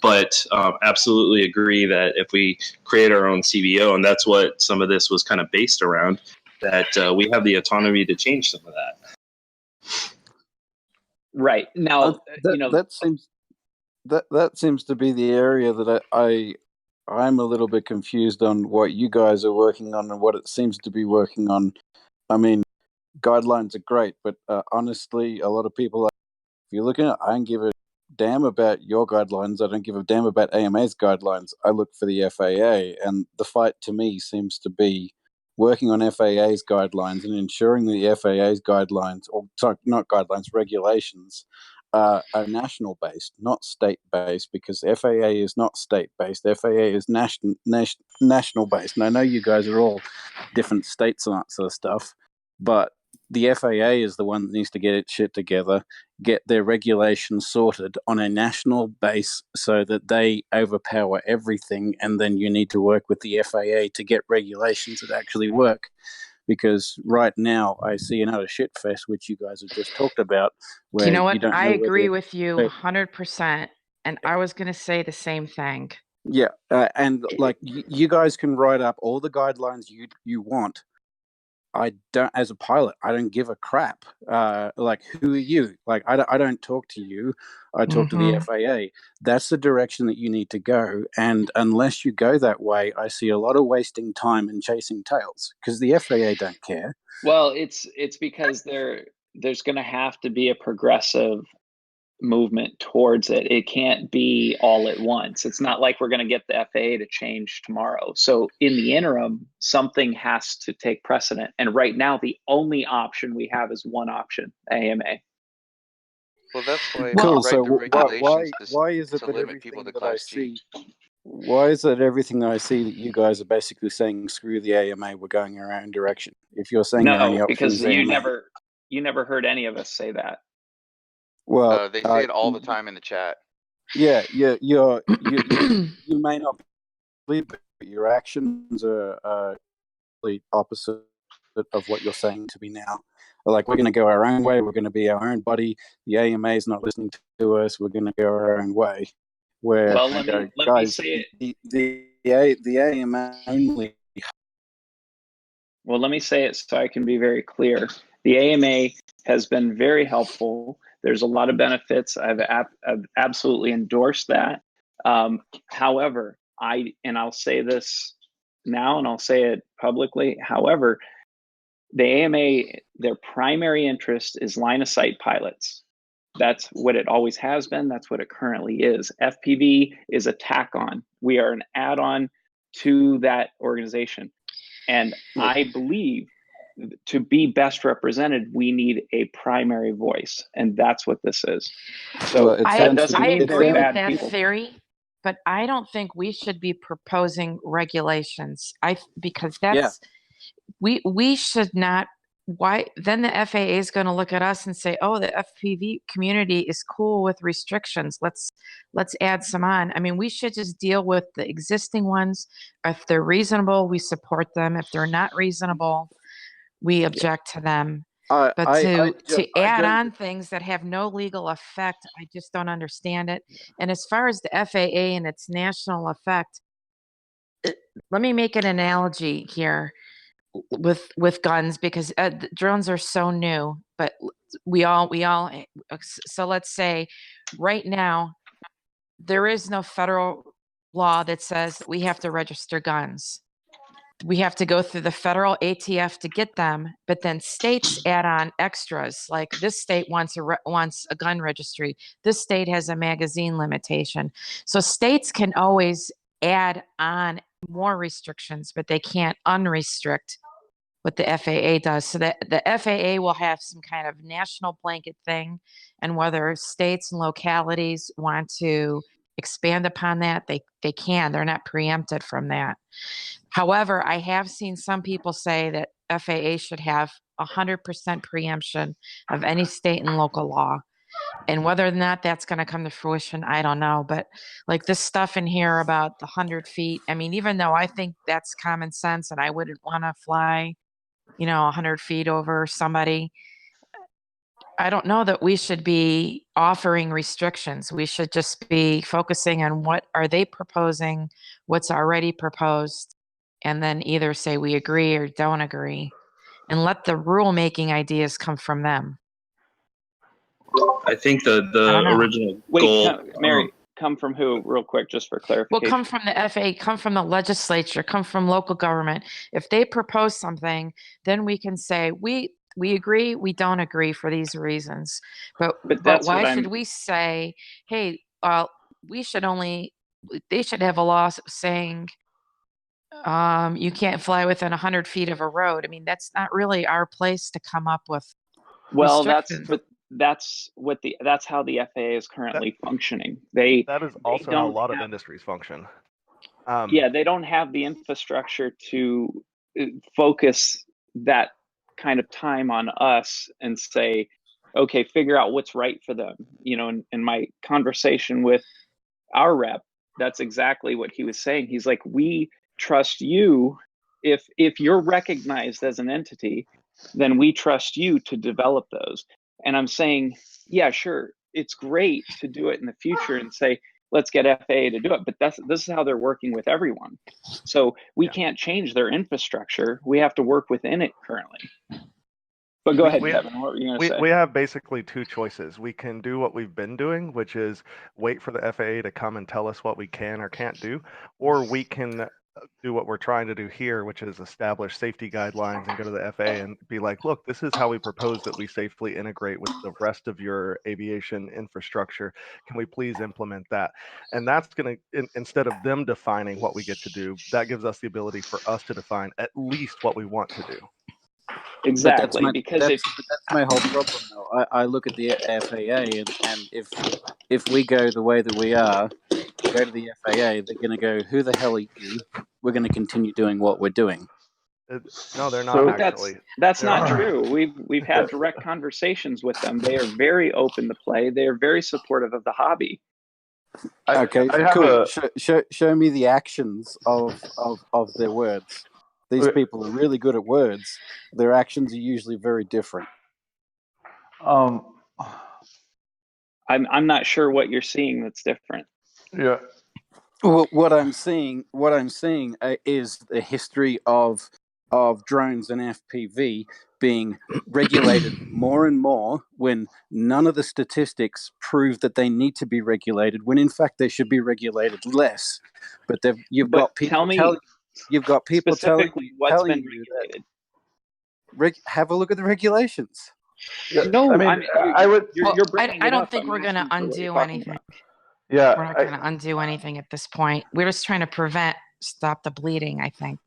But absolutely agree that if we create our own CBO, and that's what some of this was kind of based around, that we have the autonomy to change some of that. Right. Now, that seems to be the area that I'm a little bit confused on what you guys are working on and what it seems to be working on. I mean, guidelines are great, but honestly, a lot of people, if you're looking at, I don't give a damn about your guidelines. I don't give a damn about AMA's guidelines. I look for the FAA, and the fight to me seems to be working on FAA's guidelines and ensuring the FAA's guidelines, or sorry, not guidelines, regulations, are national based, not state based, because FAA is not state based. FAA is national based. And I know you guys are all different states and that sort of stuff, but the FAA is the one that needs to get its shit together, get their regulations sorted on a national base so that they overpower everything, and then you need to work with the FAA to get regulations that actually work. Because right now I see another shit fest, which you guys have just talked about, where You know what? don't I know agree whether with you 100%. And I was going to say the same thing. Yeah, and like you guys can write up all the guidelines you want. I don't, as a pilot, I don't give a crap. Like, who are you? Like, I don't talk to you. I talk to the FAA. That's the direction that you need to go. And unless you go that way, I see a lot of wasting time and chasing tails, because the FAA don't care. Well, it's because there's going to have to be a progressive movement towards it. It can't be all at once. It's not like we're going to get the FAA to change tomorrow. So in the interim, something has to take precedent. And right now, the only option we have is one option, AMA. Well, that's why Cool. we So write the regulations why is it to that limit people everything to that I Class G. see, why is it everything that I see that you guys are basically saying screw the AMA, we're going our own direction? If you're saying the only No, option because is AMA. you never heard any of us say that. Well, They say it all the time in the chat. Yeah, you may not believe it, but your actions are complete opposite of what you're saying to me now. Like, we're going to go our own way. We're going to be our own body. The AMA is not listening to us. We're going to go our own way. Where Well, I go, let me guys, say it. the AMA only. Well, let me say it so I can be very clear. The AMA has been very helpful. There's a lot of benefits. I've absolutely endorsed that. However, I'll say this now, and I'll say it publicly. However, the AMA, their primary interest is line of sight pilots. That's what it always has been. That's what it currently is. FPV is a tack on. We are an add-on to that organization. And I believe to be best represented, we need a primary voice. And that's what this is. So that doesn't mean they're bad people. Theory, but I don't think we should be proposing regulations. Because we should not. Why then the FAA is going to look at us and say, "Oh, the FPV community is cool with restrictions. Let's add some on." I mean, we should just deal with the existing ones. If they're reasonable, we support them. If they're not reasonable, we object to them. But to add on things that have no legal effect, I just don't understand it. And as far as the FAA and its national effect, let me make an analogy here with guns, because drones are so new, but we all so let's say right now there is no federal law that says we have to register guns. we have to go through the federal ATF to get them, but then states add on extras. Like this state wants a gun registry. This state has a magazine limitation. So states can always add on more restrictions, but they can't unrestrict what the FAA does. So that the FAA will have some kind of national blanket thing, and whether states and localities want to expand upon that, they can. They're not preempted from that. However, I have seen some people say that FAA should have 100% preemption of any state and local law. And whether or not that's going to come to fruition, I don't know. But like this stuff in here about the 100 feet, I mean, even though I think that's common sense and I wouldn't want to fly, 100 feet over somebody, I don't know that we should be offering restrictions. We should just be focusing on what are they proposing, what's already proposed, and then either say we agree or don't agree, and let the rulemaking ideas come from them. I think the I don't know. original Wait, goal. Mary, come from who, real quick, just for clarification? Well, come from the FAA, come from the legislature, come from local government. If they propose something, then we can say we agree, we don't agree for these reasons. But that's why what should I'm. we say, hey, they should have a law saying you can't fly within 100 feet of a road. I mean, that's not really our place to come up with Well, restrictions. that's how the FAA is currently functioning. That is also how a lot of industries function. Yeah, they don't have the infrastructure to focus that kind of time on us and say, okay, figure out what's right for them. In my conversation with our rep, that's exactly what he was saying. He's like, we trust you. If you're recognized as an entity, then we trust you to develop those. And I'm saying, yeah, sure, it's great to do it in the future and say, let's get FAA to do it. But this is how they're working with everyone. So we can't change their infrastructure. We have to work within it currently. But go ahead, Kevin. What were you going to say? We have basically two choices. We can do what we've been doing, which is wait for the FAA to come and tell us what we can or can't do, or we can do what we're trying to do here, which is establish safety guidelines and go to the FAA and be like, look, this is how we propose that we safely integrate with the rest of your aviation infrastructure. Can we please implement that? And that's going to, instead of them defining what we get to do, that gives us the ability for us to define at least what we want to do. Exactly, that's my whole problem. Though I look at the FAA, and if we go the way that we are, go to the FAA, they're going to go, "Who the hell are you?" We're going to continue doing what we're doing. No, they're not. But that's not true. We've had direct conversations with them. They are very open to play. They are very supportive of the hobby. Okay, cool. Show me the actions of their words. These people are really good at words. Their actions are usually very different. I'm not sure what you're seeing that's different. Yeah. Well, what I'm seeing is the history of drones and FPV being regulated more and more when none of the statistics prove that they need to be regulated, when in fact they should be regulated less. But you've got people telling you have a look at the regulations. No, I don't think we're going to undo anything. Yeah, we're not going to undo anything at this point. We're just trying to stop the bleeding, I think.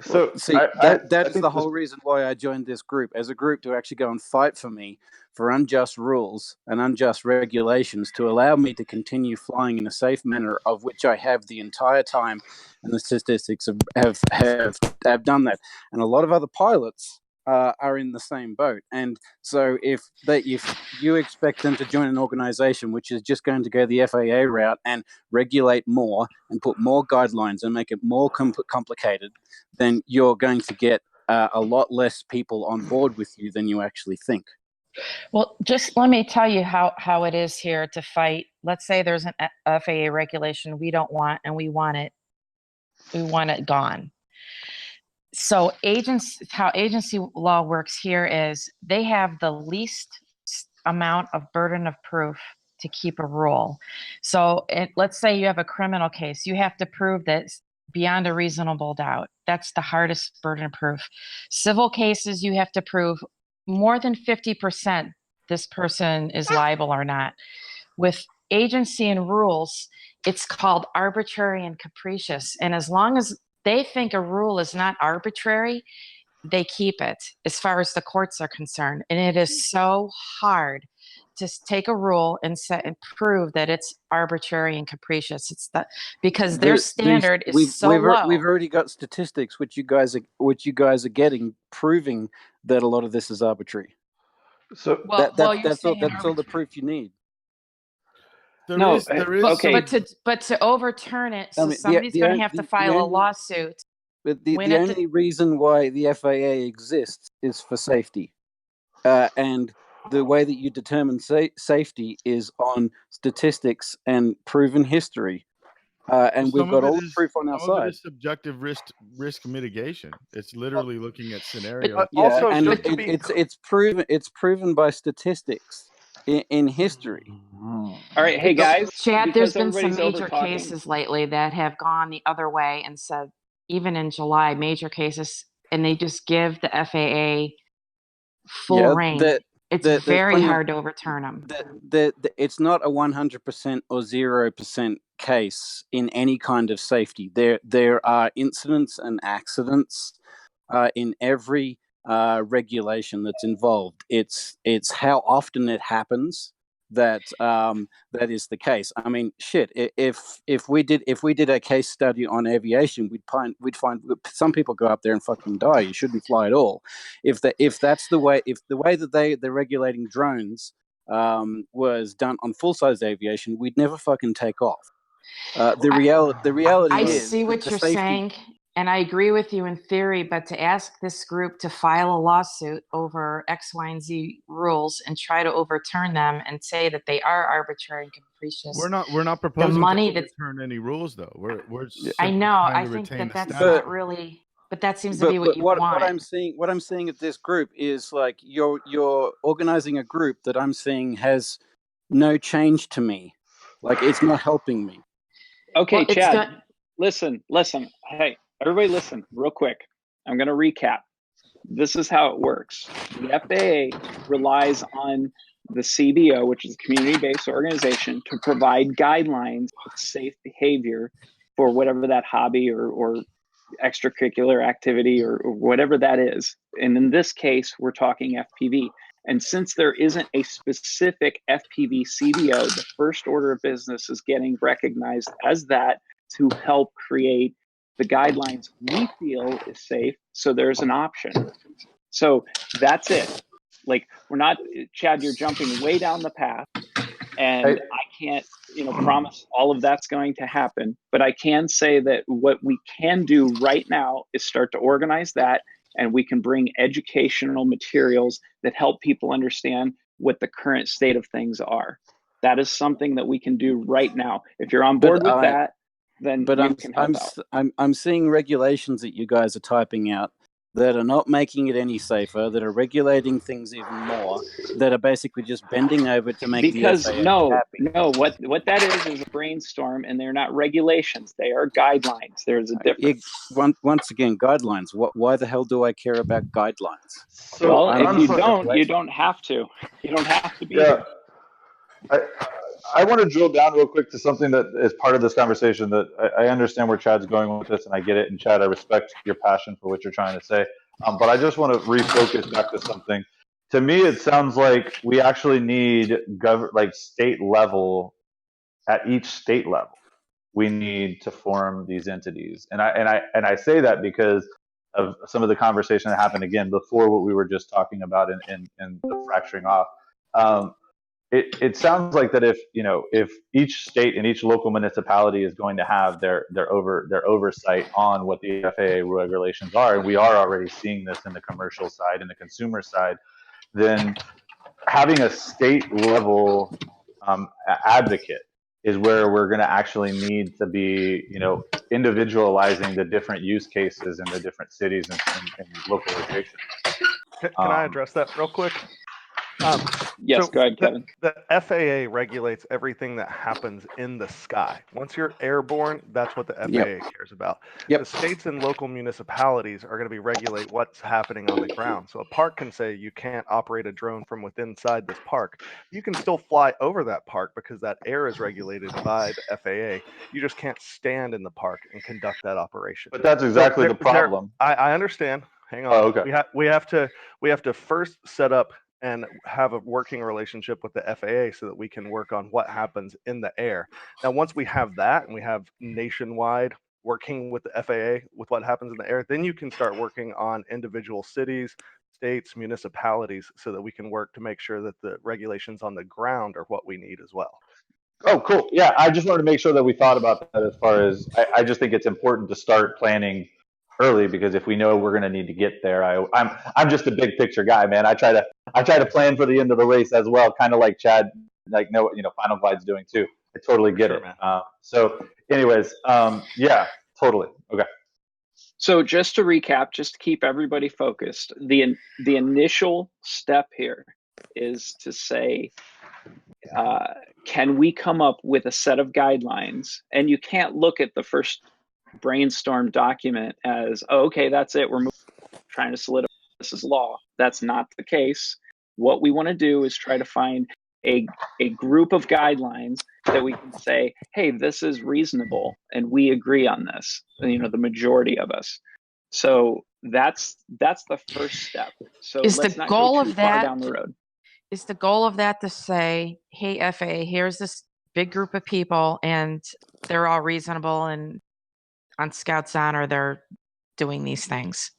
So that's the whole reason why I joined this group, as a group to actually go and fight for me for unjust rules and unjust regulations to allow me to continue flying in a safe manner, of which I have the entire time, and the statistics have done that. And a lot of other pilots are in the same boat. And so if you expect them to join an organization which is just going to go the FAA route and regulate more and put more guidelines and make it more complicated, then you're going to get a lot less people on board with you than you actually think. Well, just let me tell you how it is here to fight. Let's say there's an FAA regulation we don't want, and we want it gone. So how agency law works here is they have the least amount of burden of proof to keep a rule. So let's say you have a criminal case. You have to prove that beyond a reasonable doubt. That's the hardest burden of proof. Civil cases, you have to prove more than 50% this person is liable or not. With agency and rules, it's called arbitrary and capricious. And as long as they think a rule is not arbitrary, they keep it as far as the courts are concerned. And it is so hard to take a rule and set and prove that it's arbitrary and capricious. It's because their standard is so low. We've already got statistics which you guys are getting, proving that a lot of this is arbitrary. So that's all the proof you need. There is. Okay. But to overturn it, so somebody's going to have to file a lawsuit. But the only reason why the FAA exists is for safety, and the way that you determine safety is on statistics and proven history. And we've got all the proof on our side. Some of it is subjective risk mitigation. It's literally looking at scenarios. Also, and it's proven by statistics in history. All right, hey guys. Chad, there's been some major cases lately that have gone the other way and said, even in July, major cases, and they just give the FAA full reign. It's very hard to overturn them. It's not a 100% or 0% case in any kind of safety. There are incidents and accidents in every regulation that's involved. It's how often it happens that is the case. I mean, shit. If we did a case study on aviation, we'd find some people go up there and fucking die. You shouldn't fly at all. If the way that they're regulating drones was done on full size aviation, we'd never fucking take off. The reality I is, see what you're saying, and I agree with you in theory, but to ask this group to file a lawsuit over X, Y, and Z rules and try to overturn them and say that they are arbitrary and capricious. We're not proposing to overturn any rules, though. We're I know. I think that's not really, but that seems to be what you want. What I'm seeing at this group is like you're organizing a group that I'm seeing has no change to me. Like, it's not helping me. Okay, Chad, listen. Hey, everybody listen real quick. I'm going to recap. This is how it works. The FAA relies on the CBO, which is a community-based organization, to provide guidelines of safe behavior for whatever that hobby or extracurricular activity or whatever that is. And in this case, we're talking FPV. And since there isn't a specific FPV CBO, the first order of business is getting recognized as that to help create the guidelines we feel is safe. So there's an option. So that's it. Like, we're not, Chad, you're jumping way down the path, and I can't, promise all of that's going to happen. But I can say that what we can do right now is start to organize that, and we can bring educational materials that help people understand what the current state of things are. That is something that we can do right now. If you're on board with that, then you can help out. I'm seeing regulations that you guys are typing out that are not making it any safer, that are regulating things even more, that are basically just bending over to make the FAA happy. No, what that is a brainstorm, and they're not regulations. They are guidelines. There's a difference. Once again, guidelines. Why the hell do I care about guidelines? So, well, if you don't have to. You don't have to be there. I want to drill down real quick to something that is part of this conversation that I understand where Chad's going with this, and I get it. And Chad, I respect your passion for what you're trying to say. But I just want to refocus back to something. To me, it sounds like we actually need state level, at each state level, we need to form these entities. And I say that because of some of the conversation that happened again before what we were just talking about in the fracturing off. It sounds like that if each state and each local municipality is going to have their oversight on what the FAA regulations are, and we are already seeing this in the commercial side and the consumer side, then having a state level advocate is where we're going to actually need to be, individualizing the different use cases in the different cities and local locations. Can I address that real quick? Yes, So go ahead, Kevin. the FAA regulates everything that happens in the sky. Once you're airborne, that's what the FAA cares about. Yep. The states and local municipalities are going to be regulate what's happening on the ground. So a park can say you can't operate a drone from within inside this park. You can still fly over that park because that air is regulated by the FAA. You just can't stand in the park and conduct that operation. But that's exactly the problem. I understand. Hang on. Oh, okay. We have to first set up and have a working relationship with the FAA so that we can work on what happens in the air. Now, once we have that and we have nationwide working with the FAA with what happens in the air, then you can start working on individual cities, states, municipalities, so that we can work to make sure that the regulations on the ground are what we need as well. Oh, cool. Yeah, I just wanted to make sure that we thought about that as far as I just think it's important to start planning early, because if we know we're going to need to get there, I'm just a big picture guy, man. I try to plan for the end of the race as well, kind of like Chad, like Final Glide's doing too. I totally get it. So, anyways, yeah, totally. Okay. So just to recap, just to keep everybody focused, the initial step here is to say, can we come up with a set of guidelines? And you can't look at the first brainstorm document as, oh, okay, that's it. We're trying to solidify this as law. That's not the case. What we want to do is try to find a group of guidelines that we can say, hey, this is reasonable, and we agree on this. The majority of us. So that's the first step. So is let's the not goal go too of far that down the road. Is the goal of that to say, hey, FAA, here's this big group of people and they're all reasonable and on Scout's honor, they're doing these things.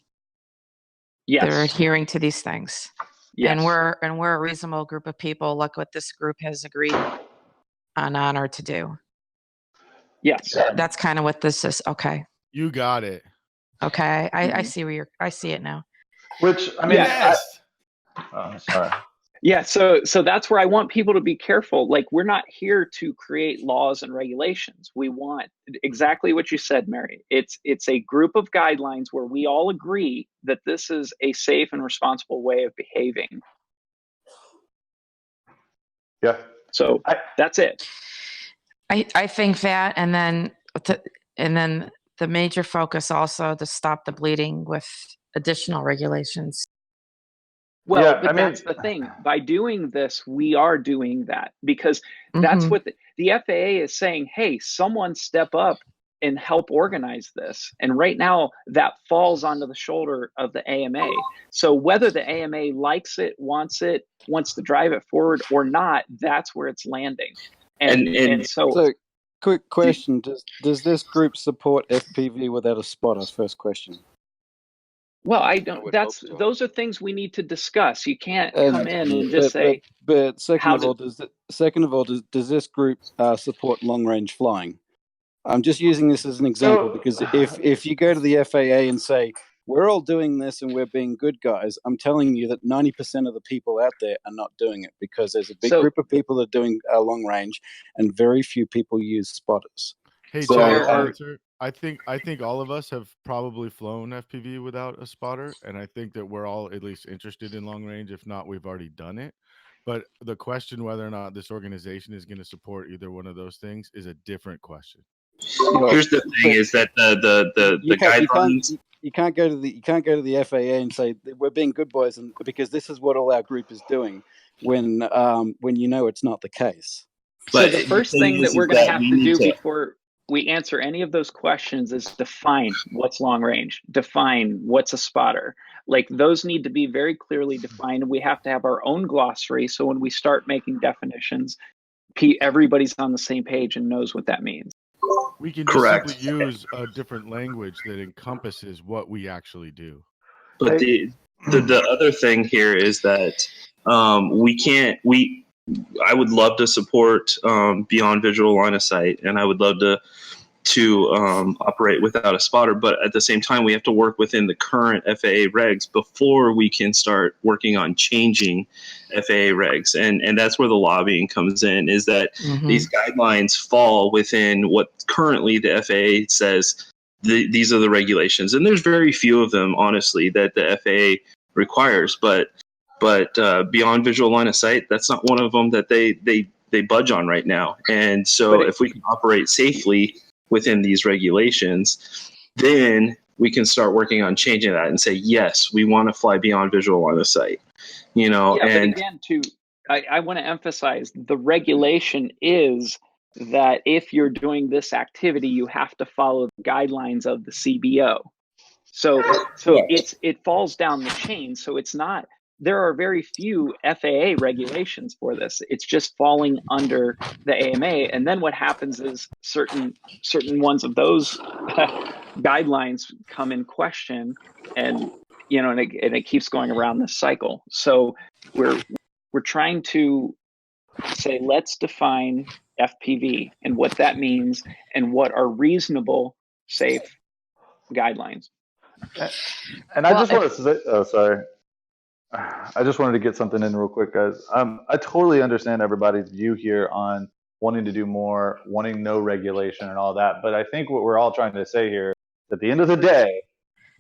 Yes. They're adhering to these things. Yes. And we're a reasonable group of people. Look what this group has agreed on honor to do. Yes. That's kind of what this is. Okay. You got it. Okay. I see I see it now. Which, I mean, yes. Sorry. Yeah, so that's where I want people to be careful. Like, we're not here to create laws and regulations. We want exactly what you said, Mary. It's a group of guidelines where we all agree that this is a safe and responsible way of behaving. Yeah. So that's it. I think that, and then the major focus also to stop the bleeding with additional regulations. Well, Yeah, but that's the thing. By doing this, we are doing that, because that's what the FAA is saying. Hey, someone step up and help organize this. And right now, that falls onto the shoulder of the AMA. So whether the AMA likes it, wants to drive it forward or not, that's where it's landing. And so quick question: Does this group support FPV without a spotter? First question. Well, I don't. Those are things we need to discuss. You can't come in and just say. But second of all, does this group support long range flying? I'm just using this as an example because if you go to the FAA and say we're all doing this and we're being good guys, I'm telling you that 90% of the people out there are not doing it, because there's a big group of people that are doing long range and very few people use spotters. Hey, so Chad, I think all of us have probably flown FPV without a spotter, and I think that we're all at least interested in long range. If not, we've already done it. But the question whether or not this organization is going to support either one of those things is a different question. Here's the thing: is that the guidelines. You can't go to the FAA and say we're being good boys, and because this is what all our group is doing, when it's not the case. But so the first thing that we're going to have to do before we answer any of those questions is define what's long range, define what's a spotter. Like, those need to be very clearly defined, and we have to have our own glossary. So when we start making definitions, everybody's on the same page and knows what that means. We can just simply use a different language that encompasses what we actually do. But the other thing here is that I would love to support beyond visual line of sight, and I would love to operate without a spotter. But at the same time, we have to work within the current FAA regs before we can start working on changing FAA regs. And that's where the lobbying comes in, is that these guidelines fall within what currently the FAA says these are the regulations. And there's very few of them, honestly, that the FAA requires. But but beyond visual line of sight, that's not one of them that they budge on right now. And so if we can operate safely within these regulations, then we can start working on changing that and say, yes, we want to fly beyond visual line of sight. You know, yeah, and but again, I want to emphasize the regulation is that if you're doing this activity, you have to follow the guidelines of the CBO. So it falls down the chain. So it's not, there are very few FAA regulations for this. It's just falling under the AMA. And then what happens is certain ones of those guidelines come in question, and and it keeps going around this cycle. So we're trying to say, let's define FPV and what that means and what are reasonable, safe guidelines. And I just want to say, oh, sorry. I just wanted to get something in real quick, guys. I totally understand everybody's view here on wanting to do more, wanting no regulation and all that. But I think what we're all trying to say here, at the end of the day,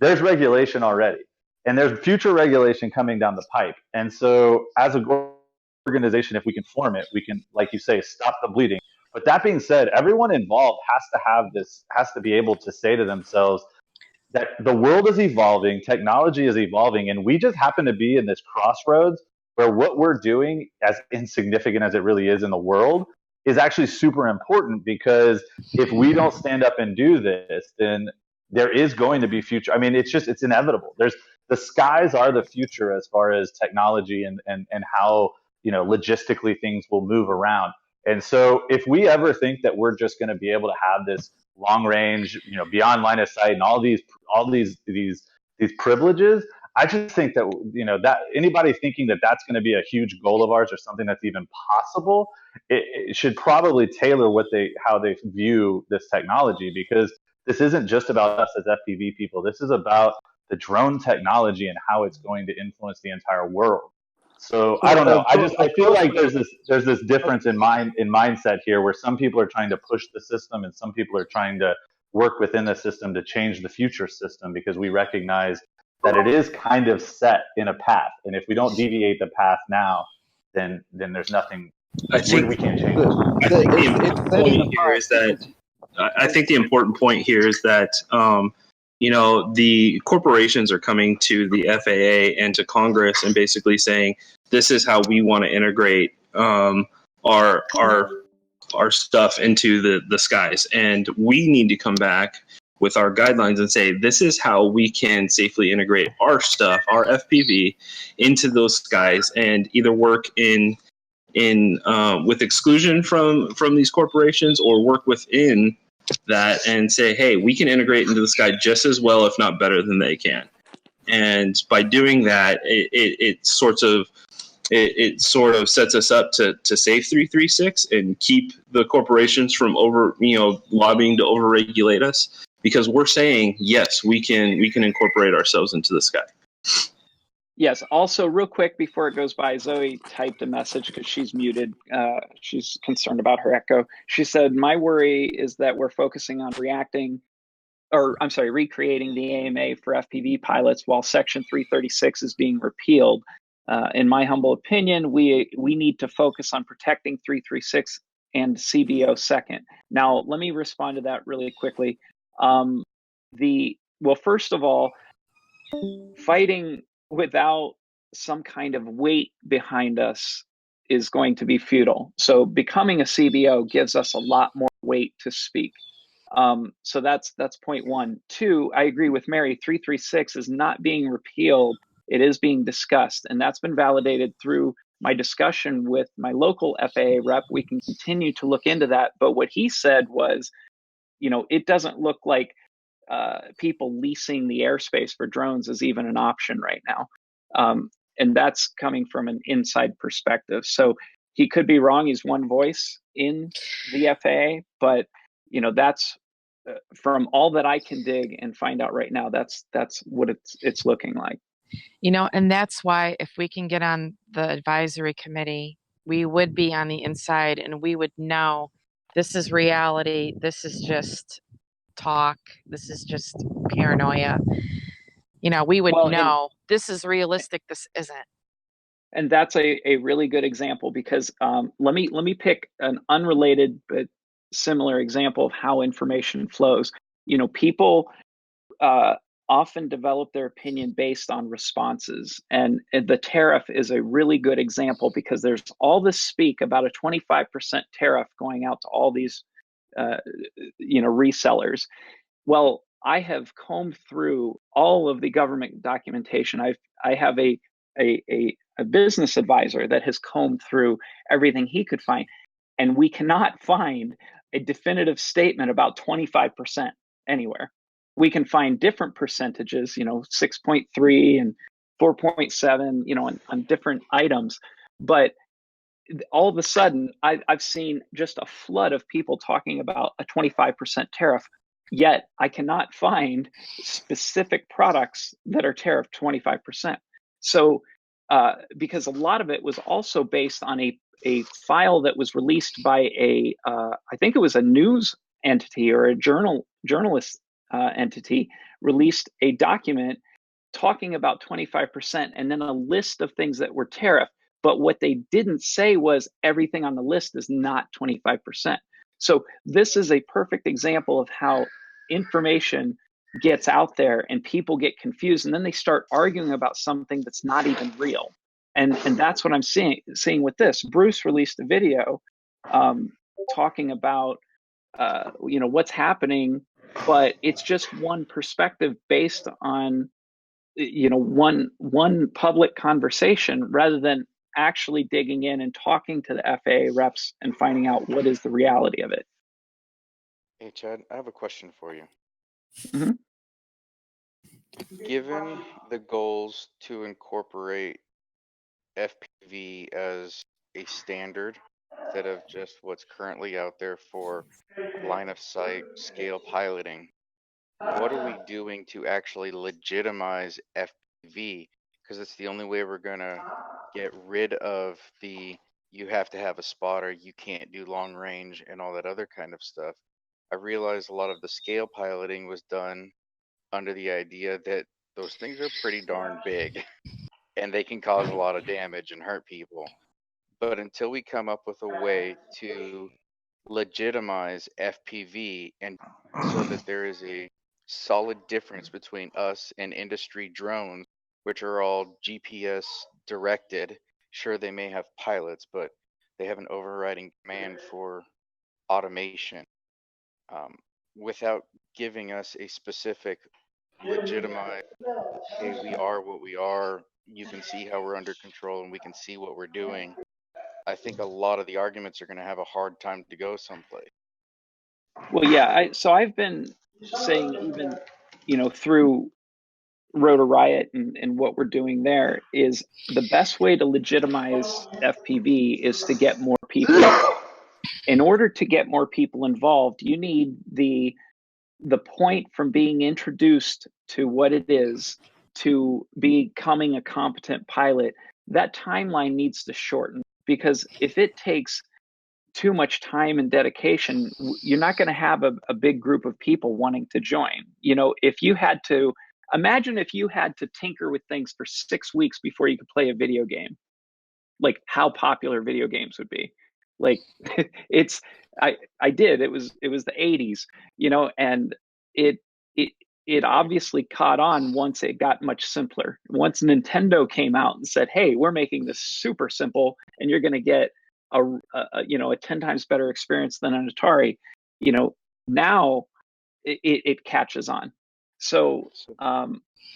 there's regulation already, and there's future regulation coming down the pipe. And so as an organization, if we can form it, we can, like you say, stop the bleeding. But that being said, everyone involved has to be able to say to themselves, that the world is evolving, technology is evolving, and we just happen to be in this crossroads where what we're doing, as insignificant as it really is in the world, is actually super important, because if we don't stand up and do this, then there is going to be future. I mean, it's inevitable. The skies are the future as far as technology and how, logistically things will move around. And so if we ever think that we're just going to be able to have this long range, beyond line of sight and all these privileges, I just think that, that anybody thinking that that's going to be a huge goal of ours or something that's even possible, it should probably tailor how they view this technology, because this isn't just about us as FPV people. This is about the drone technology and how it's going to influence the entire world. So I don't know. I feel like there's this difference in mindset here, where some people are trying to push the system and some people are trying to work within the system to change the future system, because we recognize that it is kind of set in a path, and if we don't deviate the path now, then there's nothing. I think we can't change it. I think the important point here is that I think the important point here is that the corporations are coming to the FAA and to Congress and basically saying, this is how we want to integrate our stuff into the skies, and we need to come back with our guidelines and say, this is how we can safely integrate our stuff, our FPV, into those skies, and either work in with exclusion from these corporations, or work within that and say, hey, we can integrate into the sky just as well, if not better than they can. And by doing that, it sort of sets us up to save 336 and keep the corporations from lobbying to overregulate us, because we're saying, yes, we can incorporate ourselves into the sky. Yes. Also, real quick before it goes by, Zoe typed a message because she's muted. She's concerned about her echo. She said, my worry is that we're focusing on recreating the AMA for FPV pilots while Section 336 is being repealed. In my humble opinion, we need to focus on protecting 336 and CBO second. Now, let me respond to that really quickly. First of all, fighting without some kind of weight behind us is going to be futile. So becoming a CBO gives us a lot more weight to speak. So that's point one. Two, I agree with Mary, 336 is not being repealed. It is being discussed, and that's been validated through my discussion with my local FAA rep. We can continue to look into that. But what he said was, it doesn't look like people leasing the airspace for drones is even an option right now. And that's coming from an inside perspective. So he could be wrong. He's one voice in the FAA, but that's from all that I can dig and find out right now, that's what it's looking like. And that's why if we can get on the advisory committee, we would be on the inside and we would know this is reality. This is just talk. This is just paranoia. We would know this is realistic. This isn't. and that's a really good example, because let me pick an unrelated but similar example of how information flows. You know, people often develop their opinion based on responses, and the tariff is a really good example, because there's all this speak about a 25% tariff going out to all these resellers. Well, I have combed through all of the government documentation. I have a business advisor that has combed through everything he could find, and we cannot find a definitive statement about 25% anywhere. We can find different percentages, 6.3 and 4.7, on different items, but all of a sudden I've seen just a flood of people talking about a 25% tariff, yet I cannot find specific products that are tariffed 25%. So because a lot of it was also based on a file that was released by I think it was a news entity or a journalist entity, released a document talking about 25% and then a list of things that were tariffed. But what they didn't say was everything on the list is not 25%. So this is a perfect example of how information gets out there and people get confused, and then they start arguing about something that's not even real. And that's what I'm seeing with this. Bruce released a video talking about what's happening, but it's just one perspective based on one public conversation, rather than actually digging in and talking to the FAA reps and finding out what is the reality of it. Hey, Chad, I have a question for you. Mm-hmm. Given the goals to incorporate FPV as a standard instead of just what's currently out there for line of sight scale piloting, what are we doing to actually legitimize FPV? Because it's the only way we're going to get rid of the you have to have a spotter, you can't do long range, and all that other kind of stuff. I realized a lot of the scale piloting was done under the idea that those things are pretty darn big and they can cause a lot of damage and hurt people. But until we come up with a way to legitimize FPV, and so that there is a solid difference between us and industry drones, which are all GPS directed. Sure, they may have pilots, but they have an overriding command for automation. Without giving us a specific legitimized, hey, we are what we are, you can see how we're under control and we can see what we're doing, I think a lot of the arguments are going to have a hard time to go someplace. Well, yeah. So I've been saying, even through Rotor Riot and what we're doing there, is the best way to legitimize FPV is to get more people involved. In order to get more people involved, you need the point from being introduced to what it is to becoming a competent pilot. That timeline needs to shorten, because if it takes too much time and dedication, you're not going to have a big group of people wanting to join. If you had to imagine, if you had to tinker with things for 6 weeks before you could play a video game, like how popular video games would be. Like it's I did, it was the 80s, and it it obviously caught on once it got much simpler. Once Nintendo came out and said, hey, we're making this super simple and you're going to get a 10 times better experience than an Atari, now it catches on. So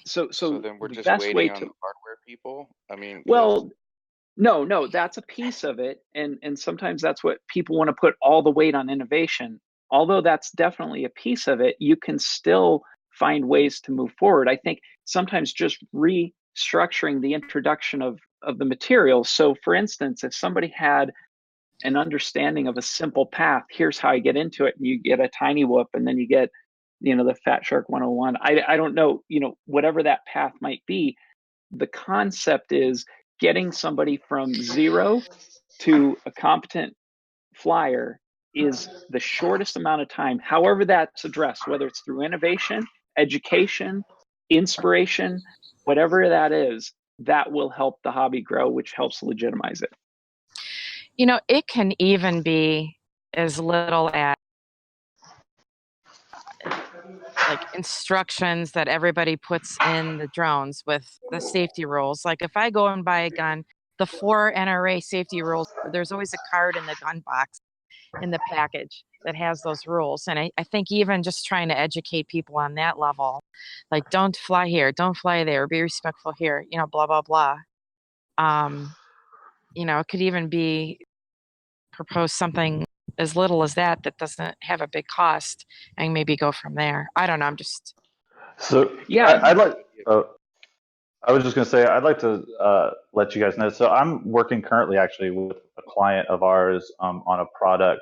So then we're the just best way waiting on to the hardware people. I mean, 'cause well, no, that's a piece of it. And sometimes that's what people want to put all the weight on innovation. Although that's definitely a piece of it, you can still find ways to move forward. I think sometimes just restructuring the introduction of the materials. So for instance, if somebody had an understanding of a simple path, here's how you get into it, and you get a tiny whoop, and then you get, the Fat Shark 101. I don't know, whatever that path might be. The concept is getting somebody from zero to a competent flyer is the shortest amount of time, however that's addressed, whether it's through innovation, education, inspiration, whatever that is. that will help the hobby grow, which helps legitimize it. You know, it can even be as little as like instructions that everybody puts in the drones with the safety rules. Like if I go and buy a gun, the 4 NRA safety rules, there's always a card in the gun box in the package that has those rules. And I think even just trying to educate people on that level, like don't fly here, don't fly there, be respectful here, you know, blah, blah, blah. You know, it could even be propose something as little as that doesn't have a big cost and maybe go from there. I don't know. I'm just. So Yeah. I'd like. I was just going to say I'd like to let you guys know. So I'm working currently actually with a client of ours on a product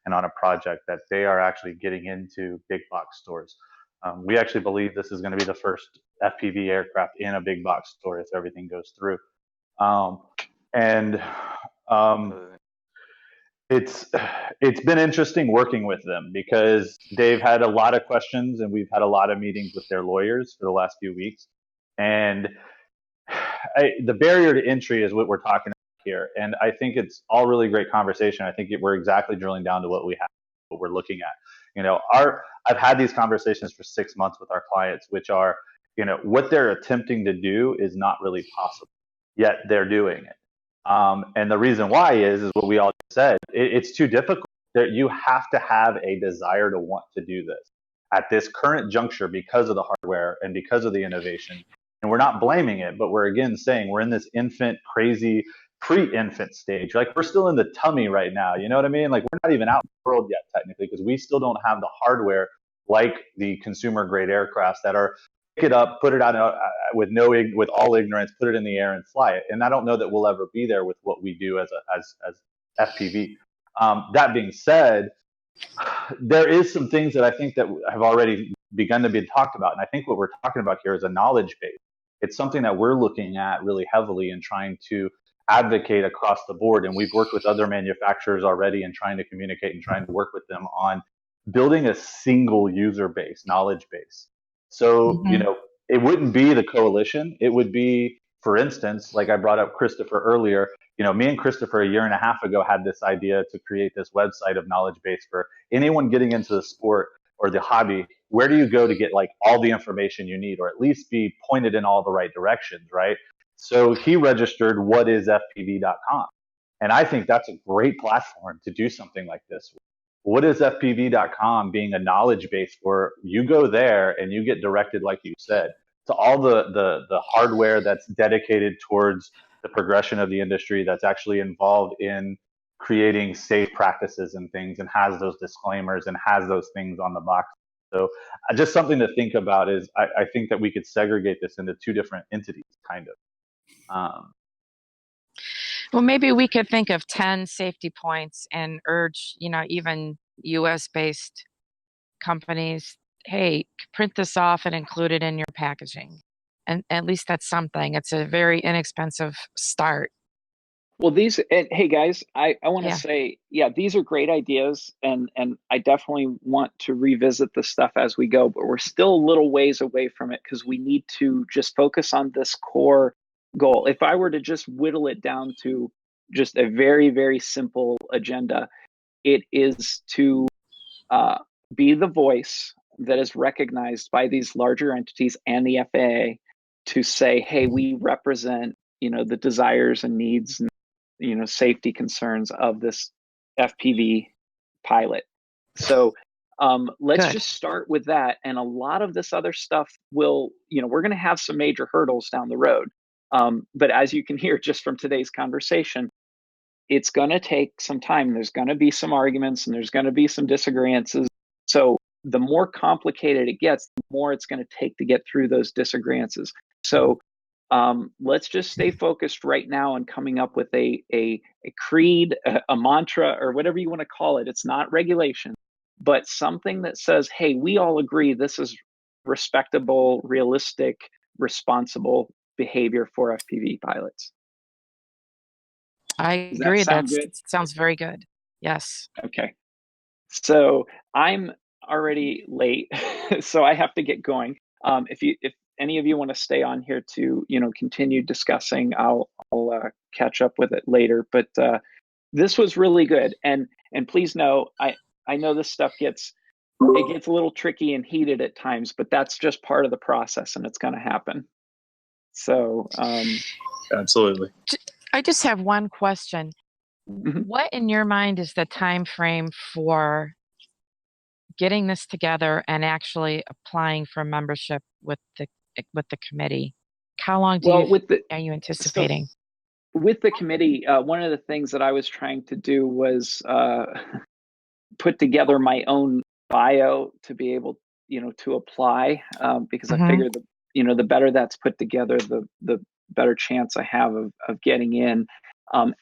and on a project that they are actually getting into big box stores. We actually believe this is going to be the first FPV aircraft in a big box store if everything goes through. It's been interesting working with them because they've had a lot of questions and we've had a lot of meetings with their lawyers for the last few weeks. And the barrier to entry is what we're talking about here. And I think it's all really great conversation. I think we're exactly drilling down to what we have, what we're looking at. You know, I've had these conversations for 6 months with our clients, which are, you know, what they're attempting to do is not really possible, yet they're doing it. And the reason why is what we all said. It's too difficult. You have to have a desire to want to do this at this current juncture because of the hardware and because of the innovation. And we're not blaming it, but we're again saying we're in this infant, crazy, pre-infant stage. Like we're still in the tummy right now. You know what I mean? Like we're not even out in the world yet technically because we still don't have the hardware like the consumer grade aircrafts that are pick it up, put it out with all ignorance, put it in the air and fly it. And I don't know that we'll ever be there with what we do as FPV. That being said, there is some things that I think that have already begun to be talked about. And I think what we're talking about here is a knowledge base. It's something that we're looking at really heavily and trying to advocate across the board. And we've worked with other manufacturers already and trying to communicate and trying to work with them on building a single user base, knowledge base. So, you know, it wouldn't be the coalition. It would be, for instance, like I brought up Christopher earlier, you know, me and Christopher a year and a half ago had this idea to create this website of knowledge base for anyone getting into the sport or the hobby. Where do you go to get like all the information you need or at least be pointed in all the right directions, right? So he registered whatisfpv.com. And I think that's a great platform to do something like this. Whatisfpv.com being a knowledge base where you go there and you get directed, like you said, to all the hardware that's dedicated towards the progression of the industry, that's actually involved in creating safe practices and things and has those disclaimers and has those things on the box. So just something to think about is I think that we could segregate this into 2 different entities, kind of. Well, maybe we could think of 10 safety points and urge, you know, even US based companies, hey, print this off and include it in your packaging. And at least that's something. It's a very inexpensive start. Well, hey guys, I want to say, yeah, these are great ideas, and I definitely want to revisit this stuff as we go, but we're still a little ways away from it because we need to just focus on this core goal. If I were to just whittle it down to just a very, very simple agenda, it is to be the voice that is recognized by these larger entities and the FAA to say, hey, we represent, you know, the desires and needs and, you know, safety concerns of this FPV pilot. So let's just start with that. And a lot of this other stuff will, you know, we're going to have some major hurdles down the road. But as you can hear just from today's conversation, it's going to take some time. There's going to be some arguments and there's going to be some disagreements. So the more complicated it gets, the more it's going to take to get through those disagreements. So let's just stay focused right now on coming up with a creed, a mantra, or whatever you want to call it. It's not regulation, but something that says, hey, we all agree this is respectable, realistic, responsible behavior for FPV pilots. I agree. That sounds very good. Yes. Okay. So I'm already late, so I have to get going. If any of you want to stay on here to, continue discussing, I'll catch up with it later. But this was really good, and please know, I know this stuff gets a little tricky and heated at times, but that's just part of the process, and it's going to happen. So, Absolutely. I just have one question. What in your mind is the time frame for getting this together and actually applying for membership with the committee? How long are you anticipating? So with the committee, one of the things that I was trying to do was put together my own bio to be able, to apply, because I figured that, the better that's put together, the better chance I have of getting in,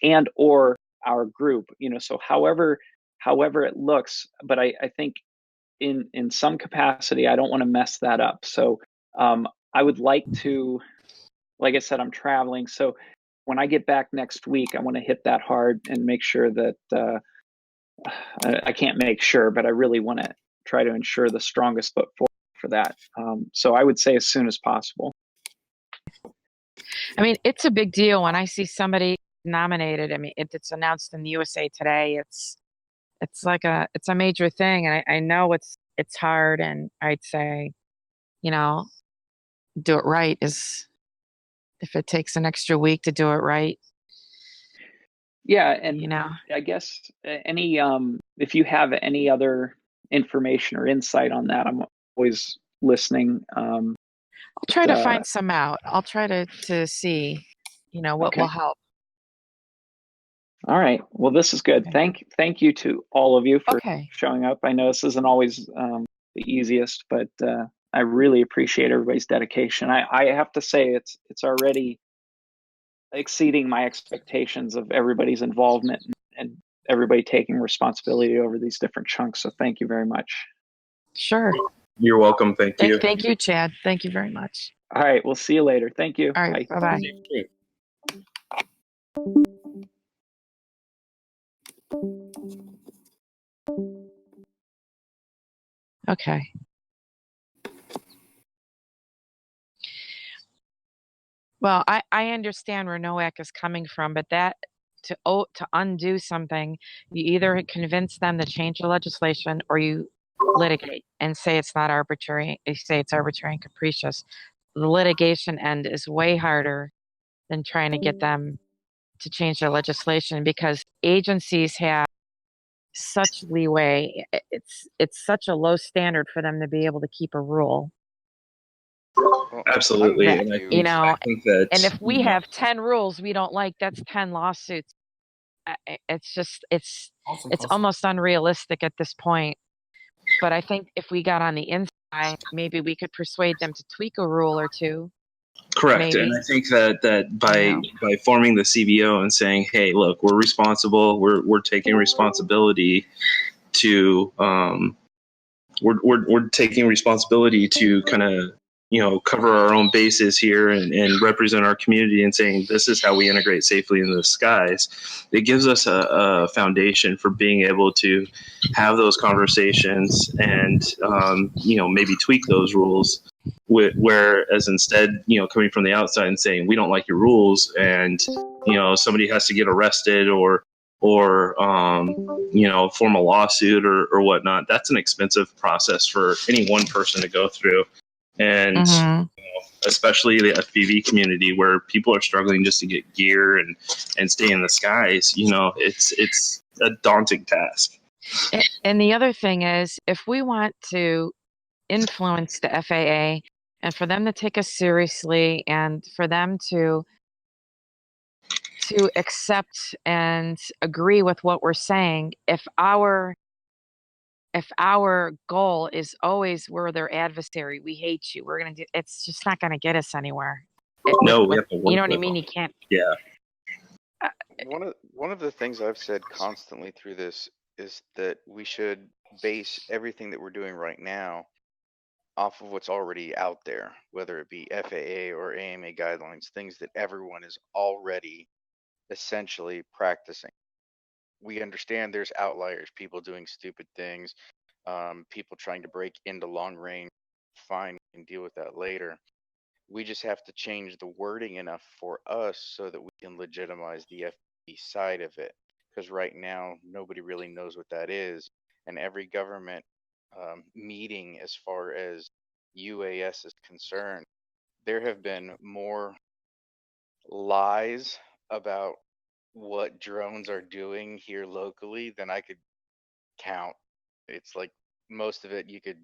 and or our group, so however it looks. But I think in some capacity, I don't want to mess that up. So I would like to, like I said, I'm traveling. So when I get back next week, I want to hit that hard and make sure that I can't make sure, but I really want to try to ensure the strongest foot forward for that. So I would say as soon as possible. I mean, it's a big deal when I see somebody nominated. I mean, it's announced in the USA Today. It's a major thing, and I know it's hard, and I'd say, do it right. Is if it takes an extra week to do it right. Yeah, and I guess any if you have any other information or insight on that, I'm always listening. I'll try to find some out. I'll try to see, what will help. All right. Well, this is good. Okay. Thank you to all of you for showing up. I know this isn't always the easiest, but I really appreciate everybody's dedication. I have to say it's already exceeding my expectations of everybody's involvement and everybody taking responsibility over these different chunks. So thank you very much. Sure. You're welcome. Thank you. Thank you, Chad. Thank you very much. All right. We'll see you later. Thank you. All right. Bye-bye. Okay. Well, I understand where NOAC is coming from, but that to undo something, you either convince them to change the legislation or you litigate and say it's not arbitrary. You say it's arbitrary and capricious. The litigation end is way harder than trying to get them to change their legislation because agencies have such leeway. It's such a low standard for them to be able to keep a rule. Well, absolutely. That, And I think that, and if we have 10 rules we don't like, that's 10 lawsuits. It's just, it's almost unrealistic at this point. But I think if we got on the inside, maybe we could persuade them to tweak a rule or two. correct. Maybe. And I think that by forming the CBO and saying, hey, look, we're responsible. We're taking responsibility to, we're taking responsibility to kind of, cover our own bases here and represent our community and saying this is how we integrate safely into the skies. It gives us a foundation for being able to have those conversations and, maybe tweak those rules. Whereas instead, coming from the outside and saying we don't like your rules and, somebody has to get arrested or form a lawsuit or whatnot. That's an expensive process for any one person to go through. And especially the FPV community where people are struggling just to get gear and stay in the skies, it's a daunting task. And the other thing is, if we want to influence the FAA and for them to take us seriously and for them to accept and agree with what we're saying, if our goal is always we're their adversary, we hate you, we're going to do, it's just not going to get us anywhere. No, you know what I mean? You can't. Yeah. One of the things I've said constantly through this is that we should base everything that we're doing right now off of what's already out there, whether it be FAA or AMA guidelines, things that everyone is already essentially practicing. We understand there's outliers, people doing stupid things, people trying to break into long range. Fine, we can deal with that later. We just have to change the wording enough for us so that we can legitimize the FPV side of it. Because right now, nobody really knows what that is. And every government meeting, as far as UAS is concerned, there have been more lies about what drones are doing here locally than I could count. It's like most of it you could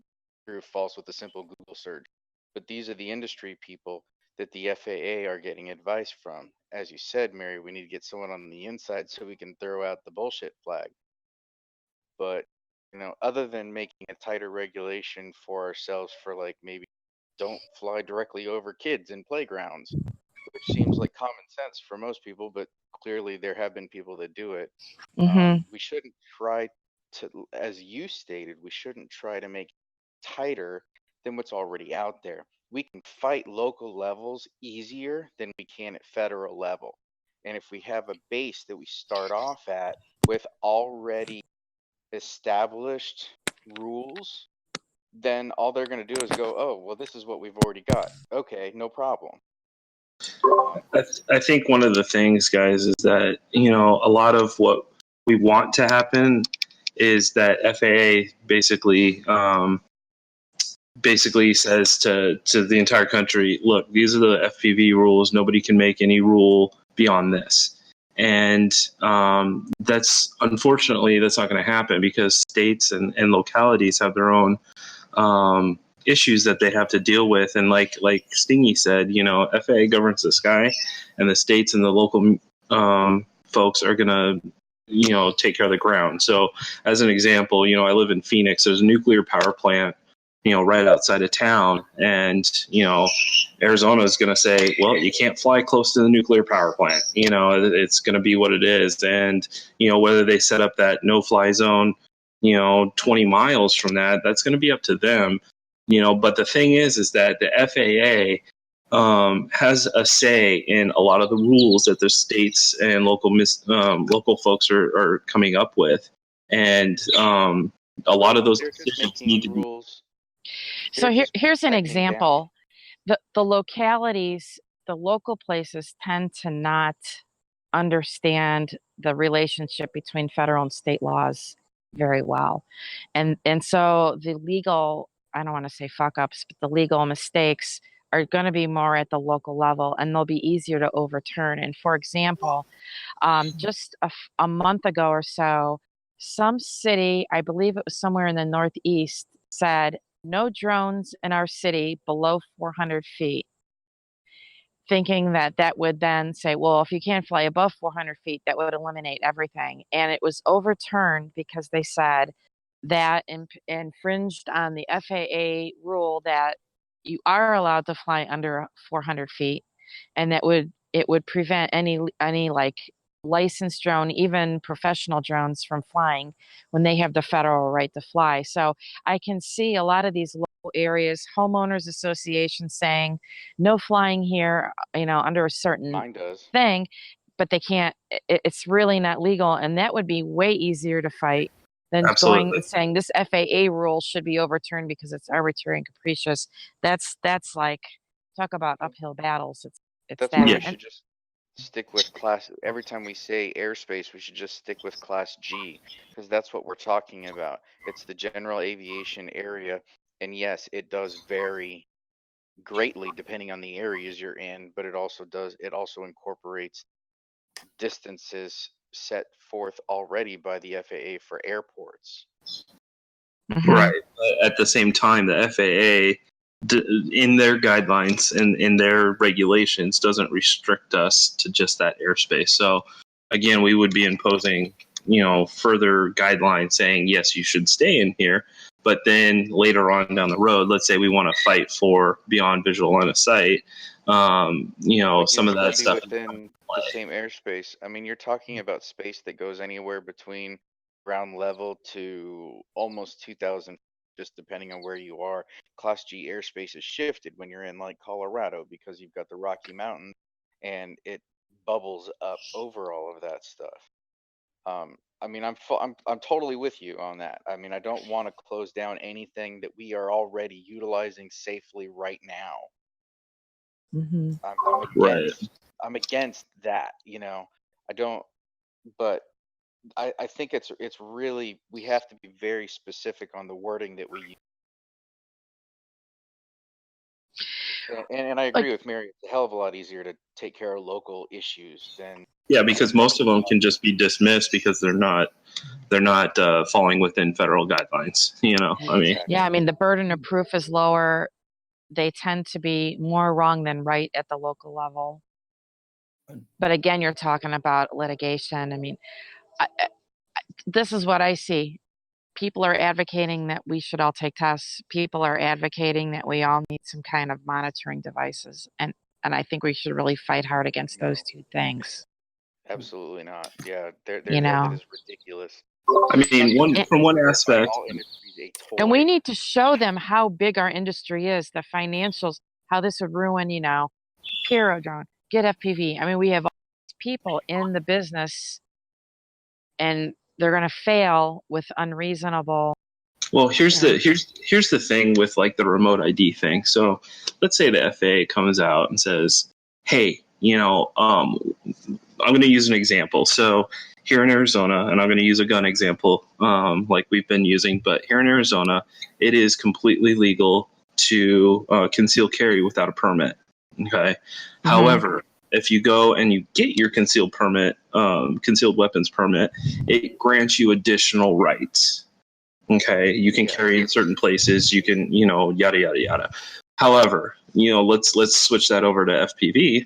prove false with a simple Google search. But these are the industry people that the FAA are getting advice from. As you said, Mary, we need to get someone on the inside so we can throw out the bullshit flag. But, other than making a tighter regulation for ourselves for like maybe don't fly directly over kids in playgrounds, which seems like common sense for most people, but clearly there have been people that do it. Mm-hmm. We shouldn't try to, as you stated, we shouldn't try to make it tighter than what's already out there. We can fight local levels easier than we can at federal level. And if we have a base that we start off at with already established rules, then all they're going to do is go, oh, well, this is what we've already got. Okay, no problem. I think one of the things, guys, is that, a lot of what we want to happen is that FAA basically says to the entire country, look, these are the FPV rules. Nobody can make any rule beyond this. And that's, unfortunately, that's not going to happen because states and localities have their own issues that they have to deal with. And like Stingy said, FAA governs the sky, and the states and the local folks are going to take care of the ground. So as an example, I live in Phoenix. There's a nuclear power plant right outside of town, and Arizona is going to say, well, you can't fly close to the nuclear power plant. It's going to be what it is. And whether they set up that no-fly zone 20 miles from that, that's going to be up to them. But the thing is that the FAA has a say in a lot of the rules that the states and local folks are coming up with, and a lot of those They're just decisions need to making be. rules. So here's an tightening down. example. The localities, the local places tend to not understand the relationship between federal and state laws very well. And so the legal, I don't want to say fuck ups, but the legal mistakes are going to be more at the local level, and they'll be easier to overturn. And for example, just a month ago or so, some city, I believe it was somewhere in the Northeast, said no drones in our city below 400 feet, thinking that would then say, well, if you can't fly above 400 feet, that would eliminate everything. And it was overturned because they said that infringed on the FAA rule that you are allowed to fly under 400 feet, and it would prevent any like licensed drone, even professional drones, from flying when they have the federal right to fly. So I can see a lot of these local areas, homeowners associations saying no flying here, under a certain Mine does. thing, but they can't, it's really not legal. And that would be way easier to fight than going Absolutely. and saying this FAA rule should be overturned because it's arbitrary and capricious. That's like, talk about uphill battles. It's That's that. why Yeah. we should just stick with class. Every time we say airspace, we should just stick with class G, because that's what we're talking about. It's the general aviation area. And yes, it does vary greatly depending on the areas you're in, but it also incorporates distances set forth already by the FAA for airports. Mhm. Right. But at the same time, the FAA, in their guidelines and in their regulations, doesn't restrict us to just that airspace. So, again, we would be imposing, further guidelines saying, yes, you should stay in here. But then later on down the road, let's say we want to fight for beyond visual line of sight, some of that Be stuff. within the same airspace. I mean, you're talking about space that goes anywhere between ground level to almost 2,000, just depending on where you are. Class G airspace is shifted when you're in like Colorado because you've got the Rocky Mountains and it bubbles up over all of that stuff. I mean, I'm totally with you on that. I mean, I don't want to close down anything that we are already utilizing safely right now. Mm-hmm. Right. I'm against that. I don't. But I think it's really, we have to be very specific on the wording that we use. And I agree with Mary. It's a hell of a lot easier to take care of local issues than Yeah, because most of them can just be dismissed because they're not falling within federal guidelines. I mean, Yeah, I mean, the burden of proof is lower. They tend to be more wrong than right at the local level. But again, you're talking about litigation. I mean, this is what I see. People are advocating that we should all take tests. People are advocating that we all need some kind of monitoring devices. And I think we should really fight hard against those two things. Absolutely not. Yeah, that You know, is ridiculous. I mean, from one aspect, All industries a toy. and we need to show them how big our industry is, the financials, how this would ruin, Piro drone, get FPV. I mean, we have all these people in the business and they're going to fail with unreasonable. well, here's the thing with like the remote ID thing. So let's say the FAA comes out and says, "Hey, I'm going to use an example. So here in Arizona, and I'm going to use a gun example, like we've been using, but here in Arizona, it is completely legal to conceal carry without a permit. Okay. Mm-hmm. However, if you go and you get your concealed weapons permit, it grants you additional rights. Okay, you can carry in certain places. You can, yada yada yada. However, let's switch that over to FPV.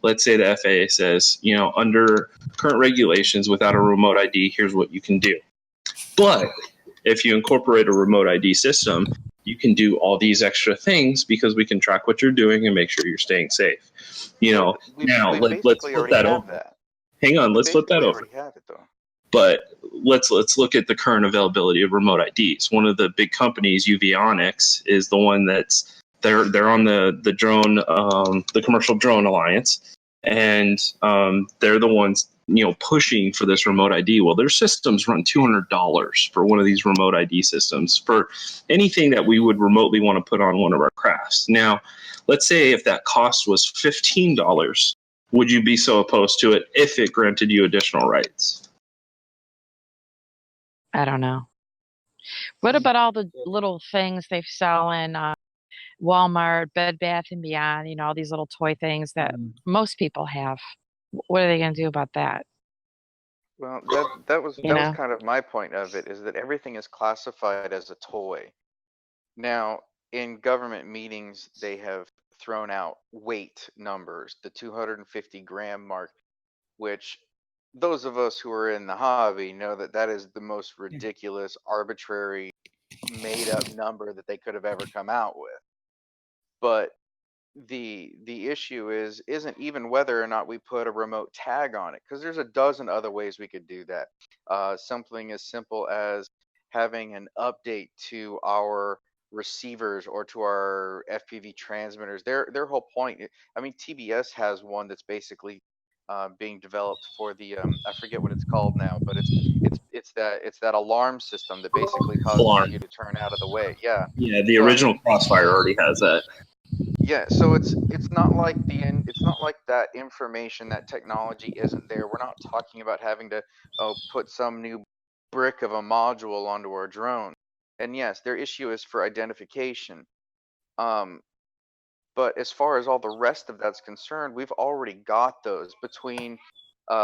Let's say the FAA says, under current regulations, without a remote ID, here's what you can do. But if you incorporate a remote ID system, you can do all these extra things because we can track what you're doing and make sure you're staying safe. Now let's flip that over. Hang on, let's flip that over. Have it, though. But let's look at the current availability of remote IDs. One of the big companies, Uvionics, is the one that's they're on the drone, the commercial drone alliance, and they're the ones pushing for this remote ID. Well, their systems run $200 for one of these remote ID systems for anything that we would remotely want to put on one of our crafts. Now, let's say if that cost was $15, would you be so opposed to it if it granted you additional rights? I don't know. What about all the little things they sell in Walmart, Bed Bath and Beyond, all these little toy things that most people have? What are they going to do about that? Well, that was kind of my point of it, is that everything is classified as a toy. Now, in government meetings, they have thrown out weight numbers, the 250 gram mark, which those of us who are in the hobby know that is the most ridiculous, arbitrary, made up number that they could have ever come out with. But the issue isn't even whether or not we put a remote tag on it, because there's a dozen other ways we could do that. Something as simple as having an update to our receivers or to our FPV transmitters. Their whole point, I mean, TBS has one that's basically being developed for the I forget what it's called now, but it's that alarm system that basically causes you to turn out of the way. Yeah. Yeah, the original Crossfire already has that. Yeah, so it's not like that information, that technology isn't there. We're not talking about having to put some new brick of a module onto our drone. And yes, their issue is for identification. But as far as all the rest of that's concerned, we've already got those between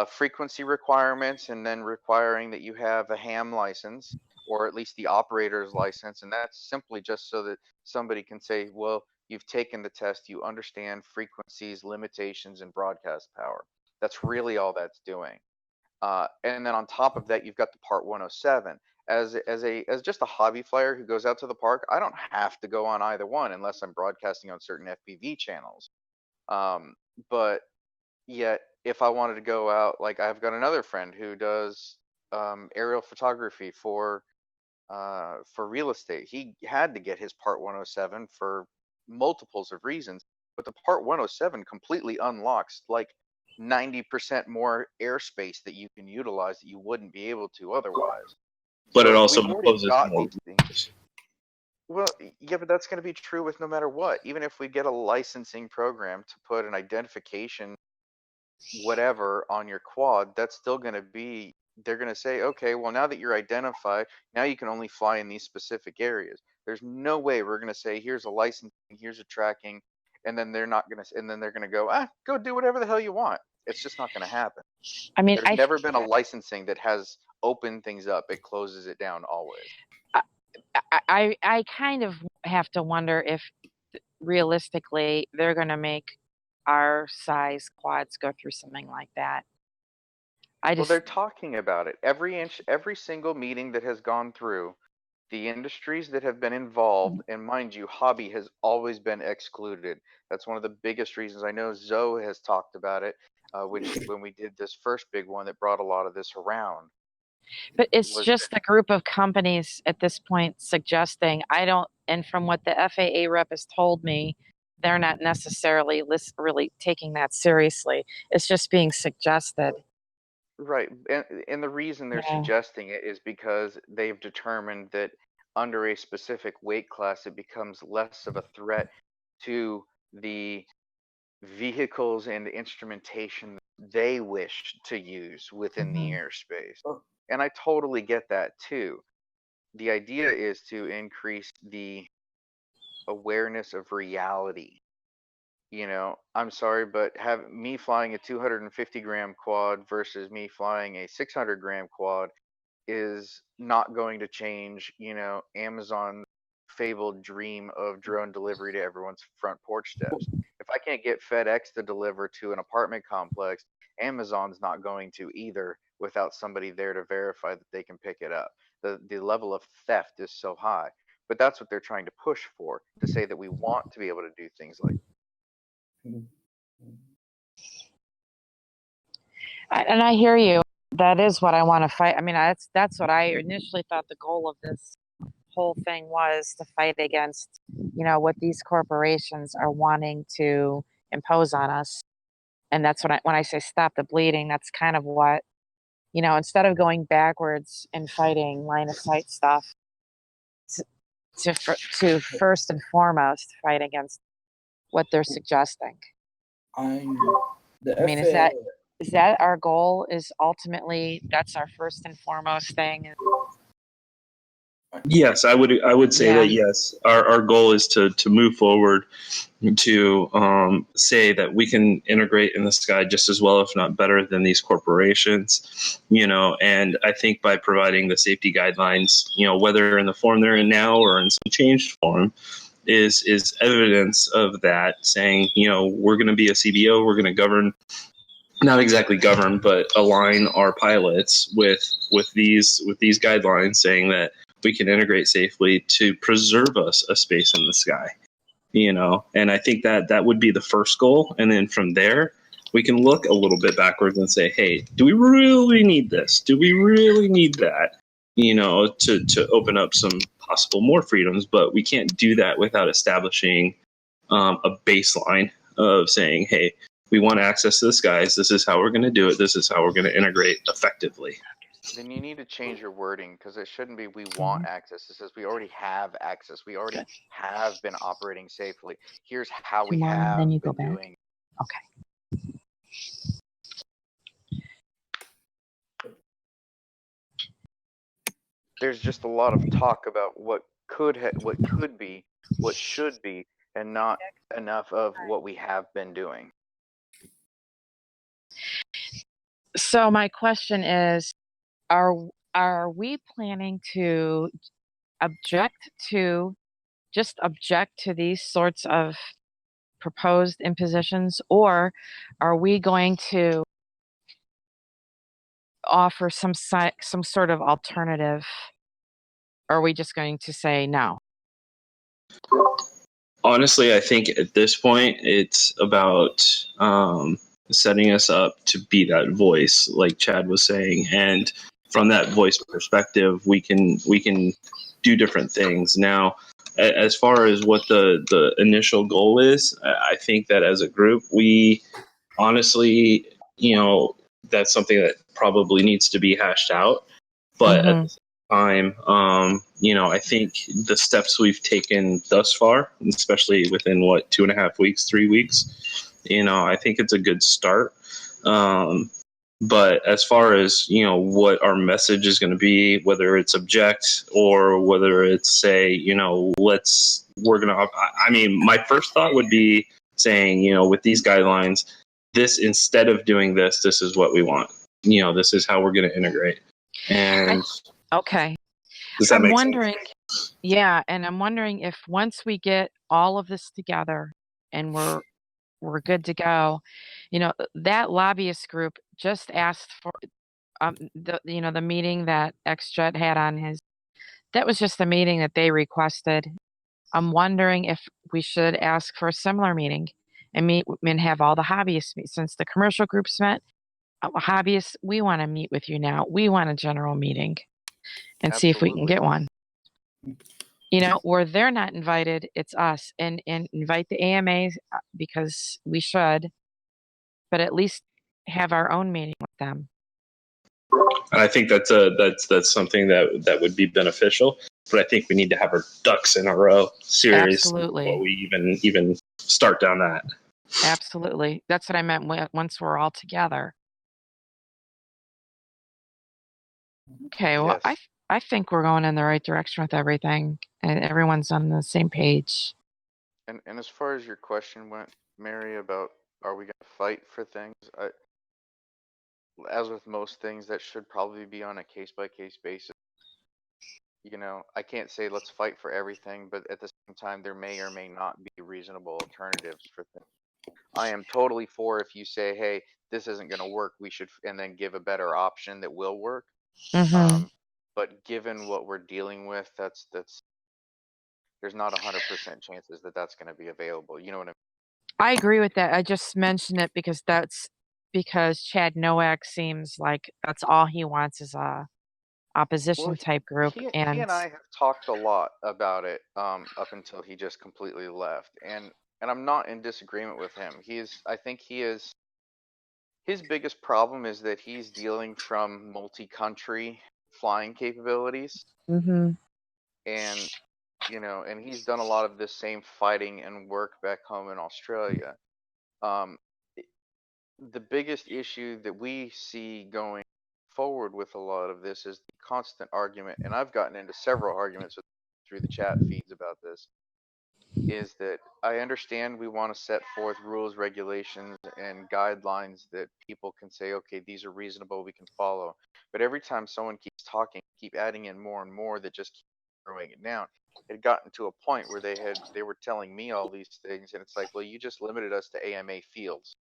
frequency requirements and then requiring that you have a ham license or at least the operator's license. And that's simply just so that somebody can say, well, you've taken the test, you understand frequencies, limitations, and broadcast power. That's really all that's doing. And then on top of that, you've got the Part 107. As just a hobby flyer who goes out to the park, I don't have to go on either one unless I'm broadcasting on certain FPV channels. But yet, if I wanted to go out, like I've got another friend who does aerial photography for real estate. He had to get his Part 107 for multiples of reasons, but the Part 107 completely unlocks like 90% more airspace that you can utilize that you wouldn't be able to otherwise. But So it also we've already imposes got more these things. Well, yeah, but that's going to be true with no matter what. Even if we get a licensing program to put an identification whatever on your quad, that's still going to be, they're going to say, okay, well, now that you're identified, now you can only fly in these specific areas. There's no way we're going to say, here's a licensing, here's a tracking, and then they're not going to, and then they're going to go, go do whatever the hell you want. It's just not going to happen. I mean, There's never been a licensing that has opened things up. It closes it down always. I kind of have to wonder if realistically they're going to make our size quads go through something like that. Well, they're talking about it. Every single meeting that has gone through, the industries that have been involved, and mind you, hobby has always been excluded. That's one of the biggest reasons. I know Zoe has talked about it, which when we did this first big one that brought a lot of this around. But it's just a group of companies at this point suggesting, and from what the FAA rep has told me, they're not necessarily really taking that seriously. It's just being suggested. Right. And the reason they're suggesting it is because they've determined that under a specific weight class, it becomes less of a threat to the vehicles and instrumentation they wish to use within the airspace. And I totally get that too. The idea is to increase the awareness of reality. You know, I'm sorry, but have me flying a 250-gram quad versus me flying a 600-gram quad is not going to change, Amazon's fabled dream of drone delivery to everyone's front porch steps. If I can't get FedEx to deliver to an apartment complex, Amazon's not going to either without somebody there to verify that they can pick it up. The level of theft is so high. But that's what they're trying to push for, to say that we want to be able to do things like And I hear you. That is what I want to fight. I mean, that's what I initially thought the goal of this whole thing was, to fight against, what these corporations are wanting to impose on us. And that's when I say stop the bleeding, that's kind of what, instead of going backwards and fighting line of sight stuff, to first and foremost fight against what they're suggesting. I mean, is that our goal? Is ultimately that's our first and foremost thing? Yes, I would say that yes. Our goal is to move forward to say that we can integrate in the sky just as well, if not better, than these corporations. And I think by providing the safety guidelines, whether in the form they're in now or in some changed form, is evidence of that, saying, we're going to be a CBO, we're going to govern, not exactly govern, but align our pilots with these guidelines, saying that we can integrate safely to preserve us a space in the sky. And I think that would be the first goal. And then from there, we can look a little bit backwards and say, hey, do we really need this? Do we really need that? To open up some possible more freedoms, but we can't do that without establishing a baseline of saying, hey, we want access to the skies. This is how we're going to do it. This is how we're going to integrate effectively. Then you need to change your wording, because it shouldn't be we want access. It says we already have access. We already have been operating safely. Here's how we have then you been go back. doing. Okay. There's just a lot of talk about what could be, what should be, and not enough of what we have been doing. So my question is, are we planning to object to these sorts of proposed impositions, or are we going to offer some sort of alternative? Or are we just going to say no? Honestly, I think at this point it's about setting us up to be that voice, like Chad was saying, and from that voice perspective, we can do different things. Now, as far as what the initial goal is, I think that as a group, we honestly, that's something that probably needs to be hashed out. But time. I think the steps we've taken thus far, especially within 2.5 weeks, 3 weeks, I think it's a good start. But as far as what our message is going to be, whether it's object or whether it's say, we're going to. I mean, my first thought would be saying, with these guidelines, this instead of doing this, this is what we want. This is how we're going to integrate. And okay. does that I'm make wondering, sense? yeah, and I'm wondering if once we get all of this together and we're good to go, that lobbyist group just asked for the meeting that XJet had on his. That was just the meeting that they requested. I'm wondering if we should ask for a similar meeting and meet and have all the hobbyists meet. Since the commercial groups met, hobbyists, we want to meet with you now. We want a general meeting and see if we can get one. Where they're not invited, it's us, and invite the AMAs because we should, but at least have our own meeting with them. And I think that's something that would be beneficial. But I think we need to have our ducks in a row, seriously, before we even start down that. Absolutely, that's what I meant. Once we're all together. Okay, well, Yes. I think we're going in the right direction with everything, and everyone's on the same page. And as far as your question went, Mary, about are we going to fight for things? As with most things, that should probably be on a case-by-case basis. I can't say let's fight for everything, but at the same time, there may or may not be reasonable alternatives for things. I am totally for if you say, hey, this isn't going to work, we should, and then give a better option that will work. Mm-hmm. But given what we're dealing with, there's not 100% chances that that's going to be available. You know what I mean? I agree with that. I just mentioned it because Chad Nowak seems like that's all he wants is a opposition type group. He and I have talked a lot about it up until he just completely left, and I'm not in disagreement with him. I think his biggest problem is that he's dealing from multi-country flying capabilities, Mm-hmm. and and he's done a lot of this same fighting and work back home in Australia. The biggest issue that we see going forward with a lot of this is the constant argument, and I've gotten into several arguments through the chat feeds about this, is that I understand we want to set forth rules, regulations, and guidelines that people can say, okay, these are reasonable, we can follow. But every time someone keeps talking, keep adding in more and more that just keep throwing it down. It had gotten to a point where they were telling me all these things, and it's like, well, you just limited us to AMA fields.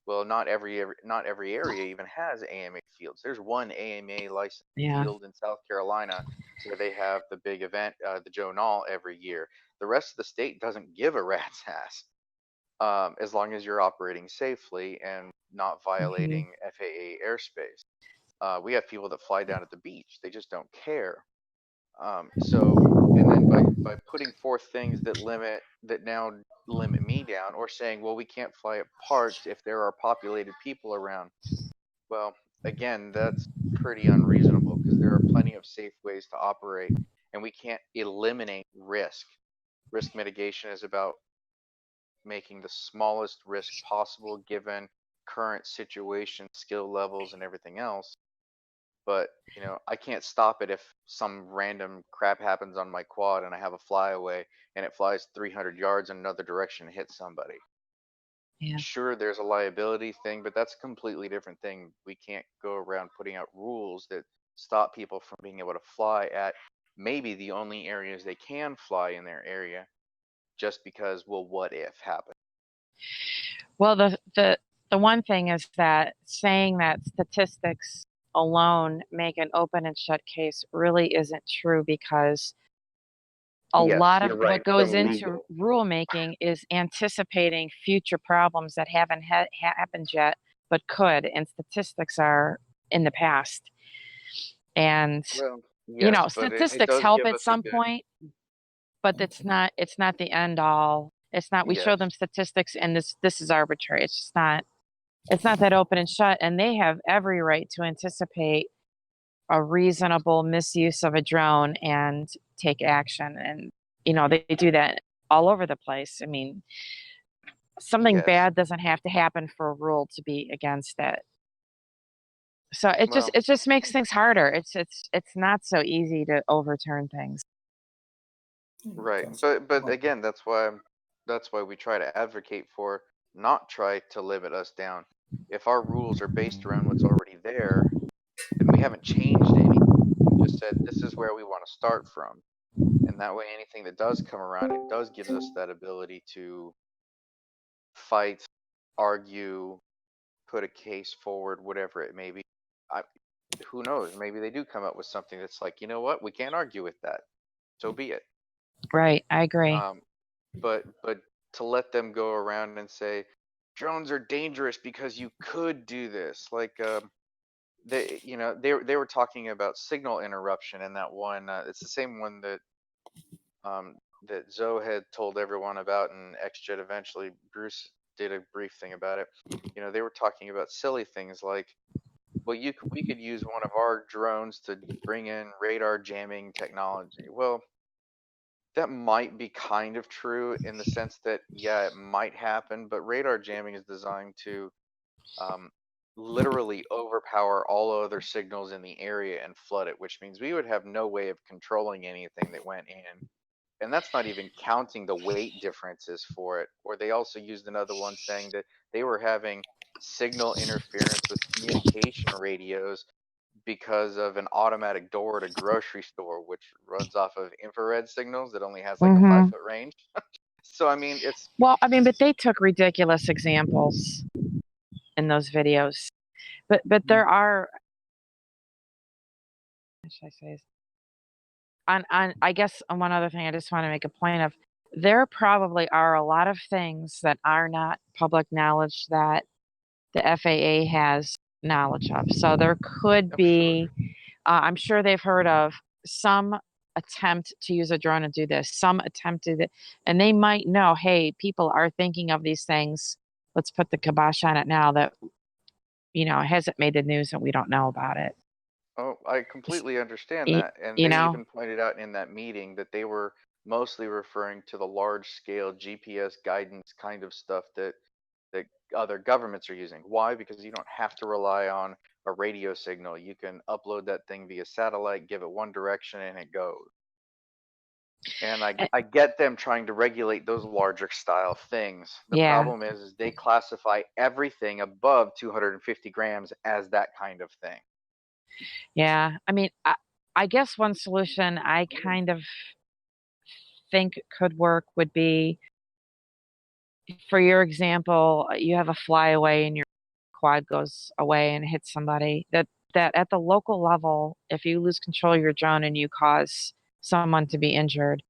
Well, not every area even has AMA fields. There's one AMA licensed field in South Carolina where they have the big event, the Joe Nall, every year. The rest of the state doesn't give a rat's ass, as long as you're operating safely and not violating FAA airspace. We have people that fly down at the beach; they just don't care. And then by putting forth things that now limit me down, or saying, well, we can't fly at parts if there are populated people around. Well, again, that's pretty unreasonable because there are plenty of safe ways to operate, and we can't eliminate risk. Risk mitigation is about making the smallest risk possible given current situation, skill levels, and everything else. But I can't stop it if some random crap happens on my quad and I have a flyaway and it flies 300 yards in another direction and hits somebody. Yeah. Sure, there's a liability thing, but that's a completely different thing. We can't go around putting out rules that stop people from being able to fly at maybe the only areas they can fly in their area, just because, well, what if happened? Well, the one thing is that saying that statistics alone make an open and shut case really isn't true, because a lot of what goes into rulemaking is anticipating future problems that haven't happened yet, but could, and statistics are in the past. And statistics help at some point, but it's not the end all. It's not, we show them statistics and this is arbitrary. It's just not that open and shut, and they have every right to anticipate a reasonable misuse of a drone and take action. And, they do that all over the place. I mean, something Yes. bad doesn't have to happen for a rule to be against it. So it Well, just makes things harder. It's not so easy to overturn things. right. But again, that's why we try to advocate for not try to limit us down. If our rules are based around what's already there, then we haven't changed any. We just said this is where we want to start from. And that way anything that does come around, it does gives us that ability to fight, argue, put a case forward, whatever it may be. Who knows? Maybe they do come up with something that's like, you know what, we can't argue with that. So be it. Right. I agree. But to let them go around and say drones are dangerous because you could do this, like they were talking about signal interruption in that one. It's the same one that that Zoe had told everyone about, and XJet eventually Bruce did a brief thing about it. They were talking about silly things like, well, we could use one of our drones to bring in radar jamming technology. Well, that might be kind of true in the sense that, yeah, it might happen, but radar jamming is designed to literally overpower all other signals in the area and flood it, which means we would have no way of controlling anything that went in. And that's not even counting the weight differences for it. Or they also used another one saying that they were having signal interference with communication radios because of an automatic door at a grocery store, which runs off of infrared signals that only has like a 5-foot range. So, I mean, Well, I mean, but they took ridiculous examples in those videos. But there are, what should I say? I guess on one other thing I just want to make a point of, there probably are a lot of things that are not public knowledge that the FAA has knowledge of. So there could be, I'm sure they've heard of some attempt to use a drone and do this, some attempt to, and they might know, hey, people are thinking of these things. Let's put the kibosh on it now that, it hasn't made the news and we don't know about it. Oh, I completely understand that. And they even pointed out in that meeting that they were mostly referring to the large scale GPS guidance kind of stuff that other governments are using. Why? Because you don't have to rely on a radio signal. You can upload that thing via satellite, give it one direction, and it goes. And I get them trying to regulate those larger style things. The problem is they classify everything above 250 grams as that kind of thing. Yeah, I mean, I guess one solution I kind of think could work would be, for your example, you have a flyaway and your quad goes away and hits somebody. That at the local level, if you lose control of your drone and you cause someone to be injured,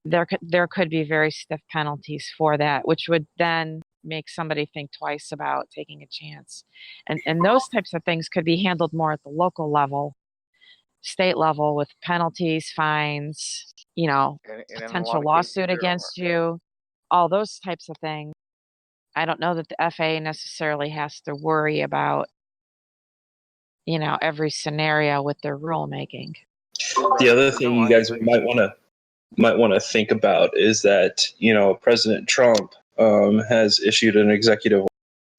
there could be very stiff penalties for that, which would then make somebody think twice about taking a chance. And those types of things could be handled more at the local level, state level, with penalties, fines, and potential lawsuit against you, all those types of things. I don't know that the FAA necessarily has to worry about, every scenario with their rulemaking. The other thing you guys might want to think about is that, President Trump has issued an executive.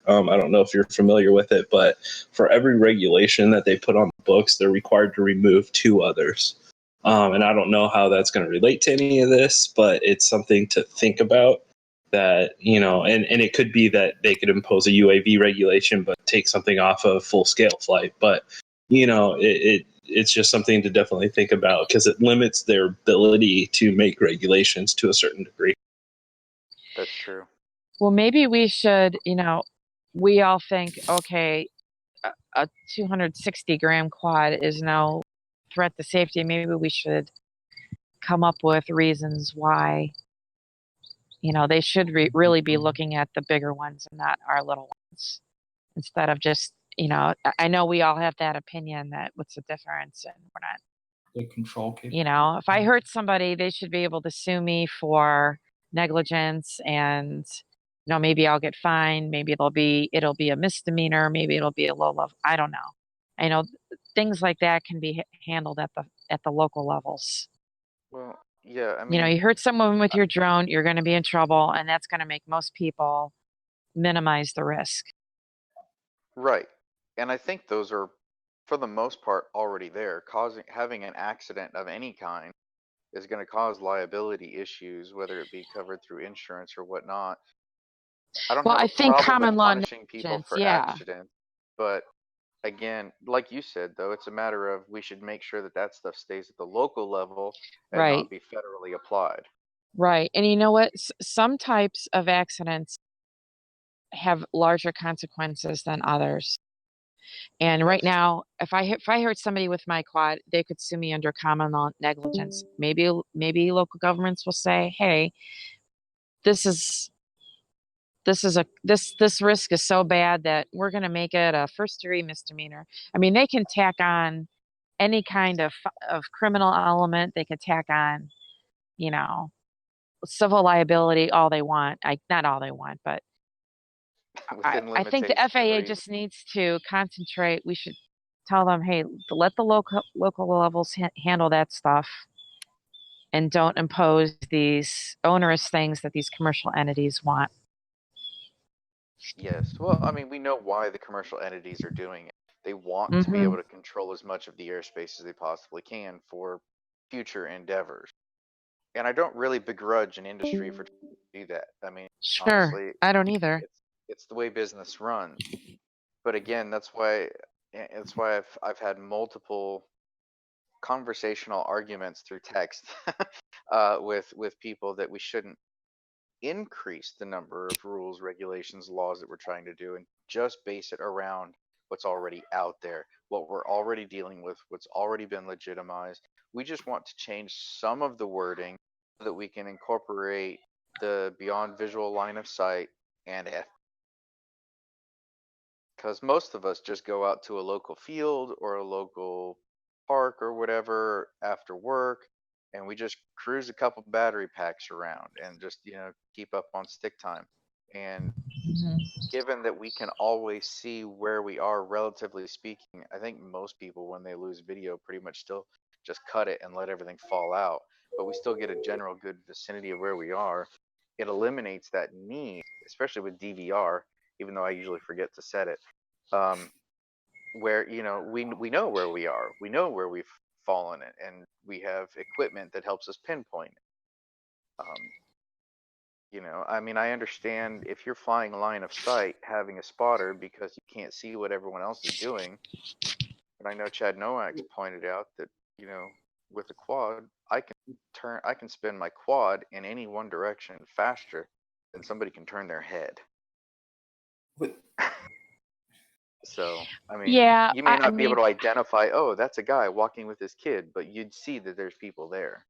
I don't know if you're familiar with it, but for every regulation that they put on the books, they're required to remove 2 others. And I don't know how that's going to relate to any of this, but it's something to think about. That, and it could be that they could impose a UAV regulation, but take something off of full scale flight. But, it's just something to definitely think about, because it limits their ability to make regulations to a certain degree. That's true. Well, maybe we should, we all think, okay, a 260 gram quad is no threat to safety. Maybe we should come up with reasons why, they should really be looking at the bigger ones and not our little ones, instead of just, I know we all have that opinion that what's the difference, and we're not. The control capability. If I hurt somebody, they should be able to sue me for negligence, and maybe I'll get fined. Maybe it'll be a misdemeanor. Maybe it'll be a low level. I don't know. I know things like that can be handled at the local levels. Well, yeah, I You know, mean, you hurt someone with your drone, you're going to be in trouble, and that's going to make most people minimize the risk. right. And I think those are, for the most part, already there. Having an accident of any kind is going to cause liability issues, whether it be covered through insurance or whatnot. I don't Well, have I a think problem with common law punishing people negligence, for yeah, accidents, but again, like you said, though, it's a matter of we should make sure that that stuff stays at the local level and right, not be federally applied. right. And you know what? Some types of accidents have larger consequences than others. And right That's now, if I hurt somebody with my quad, they could sue me under common law negligence. Maybe local governments will say, "Hey, this is this risk is so bad that we're going to make it a first-degree misdemeanor." I mean, they can tack on any kind of criminal element. They could tack on, you know, civil liability all they want. Not all they want, but within I think the limitations, FAA right? just needs to concentrate. We should tell them, hey, let the local levels handle that stuff, and don't impose these onerous things that these commercial entities want. Yes. Well, I mean, we know why the commercial entities are doing it. They want to be Hmm. able to control as much of the airspace as they possibly can for future endeavors. And I don't really begrudge an industry for trying to do that. I mean, Sure, honestly, I don't either. it's the way business runs. But again, that's why I've had multiple conversational arguments through text with people that we shouldn't increase the number of rules, regulations, laws that we're trying to do and just base it around what's already out there, what we're already dealing with, what's already been legitimized. We just want to change some of the wording so that we can incorporate the beyond visual line of sight and because most of us just go out to a local field or a local park or whatever after work and we just cruise a couple battery packs around and just keep up on stick time. And Mhm. given that we can always see where we are relatively speaking, I think most people when they lose video pretty much still just cut it and let everything fall out, but we still get a general good vicinity of where we are. It eliminates that need, especially with DVR, even though I usually forget to set it. um, where we know where we are, we know where we've fallen, and we have equipment that helps us pinpoint it. I mean, I understand if you're flying line of sight, having a spotter because you can't see what everyone else is doing. But I know Chad Noack's pointed out that with a quad, I can spin my quad in any one direction faster than somebody can turn their head. But So, I mean, Yeah, you may I not be able mean, to identify, oh, that's a guy walking with his kid, but you'd see that there's people there.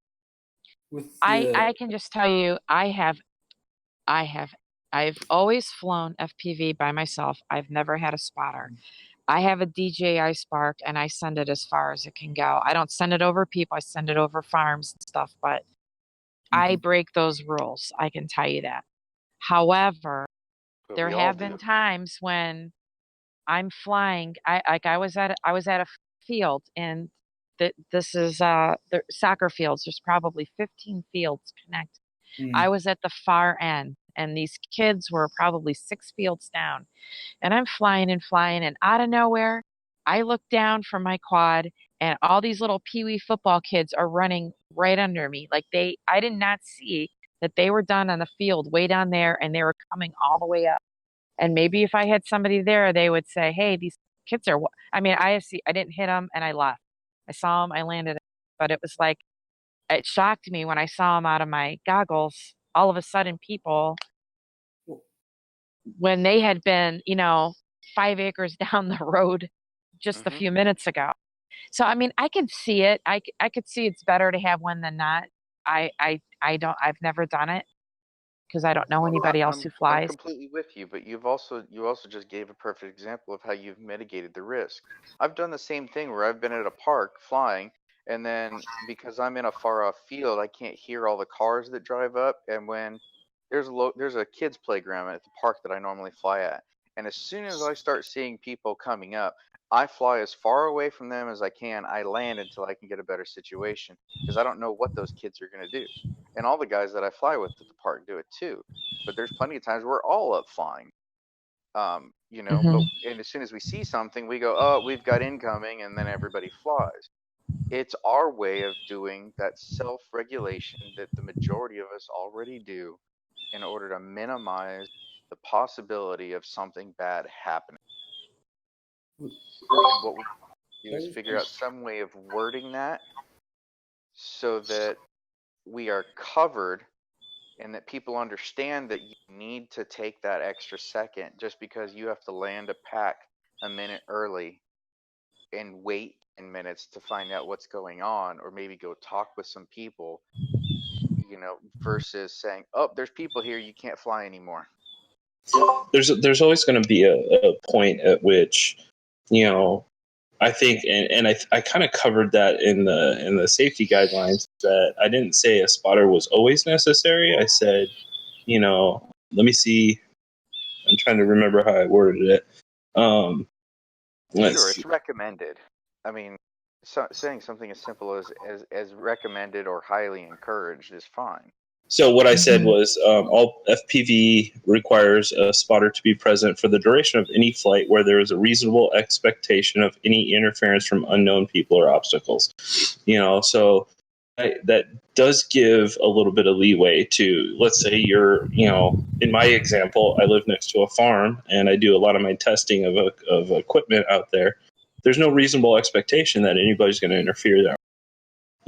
with I the can just tell you, I have, I've always flown FPV by myself. I've never had a spotter. I have a DJI Spark and I send it as far as it can go. I don't send it over people, I send it over farms and stuff, but I Mhm. break those rules. I can tell you that. However, But there we all have been do. times when I'm flying. I was at a field, and this is the soccer fields. There's probably 15 fields connected. I Mm. was at the far end, and these kids were probably 6 fields down. And I'm flying and flying, and out of nowhere, I look down from my quad, and all these little pee-wee football kids are running right under me. Like I did not see that they were done on the field way down there, and they were coming all the way up. And maybe if I had somebody there, they would say, "Hey, these kids are." I mean, I didn't hit them, and I left. I saw them, I landed, but it was like it shocked me when I saw them out of my goggles. All of a sudden, people, when they had been, 5 acres down the road just a Hmm. few minutes ago. So, I mean, I can see it. I could see it's better to have one than not. I don't. I've never done it because I don't know Well, anybody else who I'm flies. completely with you, but you also just gave a perfect example of how you've mitigated the risk. I've done the same thing where I've been at a park flying, and then because I'm in a far off field, I can't hear all the cars that drive up. And when there's a kids playground at the park that I normally fly at, And as soon as I start seeing people coming up, I fly as far away from them as I can. I land until I can get a better situation because I don't know what those kids are going to do. And all the guys that I fly with at the park do it too. But there's plenty of times we're all up flying. But and as soon as we see something, we go, oh, we've got incoming, and then everybody flies. It's our way of doing that self-regulation that the majority of us already do in order to minimize the possibility of something bad happening. And what we do is figure out some way of wording that so that we are covered and that people understand that you need to take that extra second just because you have to land a pack a minute early and wait 10 minutes to find out what's going on, or maybe go talk with some people, versus saying, oh, there's people here, you can't fly anymore. There's always going to be a point at which, I think, and I kind of covered that in the safety guidelines, that I didn't say a spotter was always necessary. I said, let me see. I'm trying to remember how I worded it. Sure, it's recommended. I mean, saying something as simple as recommended or highly encouraged is fine. So what I said was all FPV requires a spotter to be present for the duration of any flight where there is a reasonable expectation of any interference from unknown people or obstacles. So that does give a little bit of leeway to, let's say you're, in my example, I live next to a farm and I do a lot of my testing of equipment out there. There's no reasonable expectation that anybody's going to interfere there.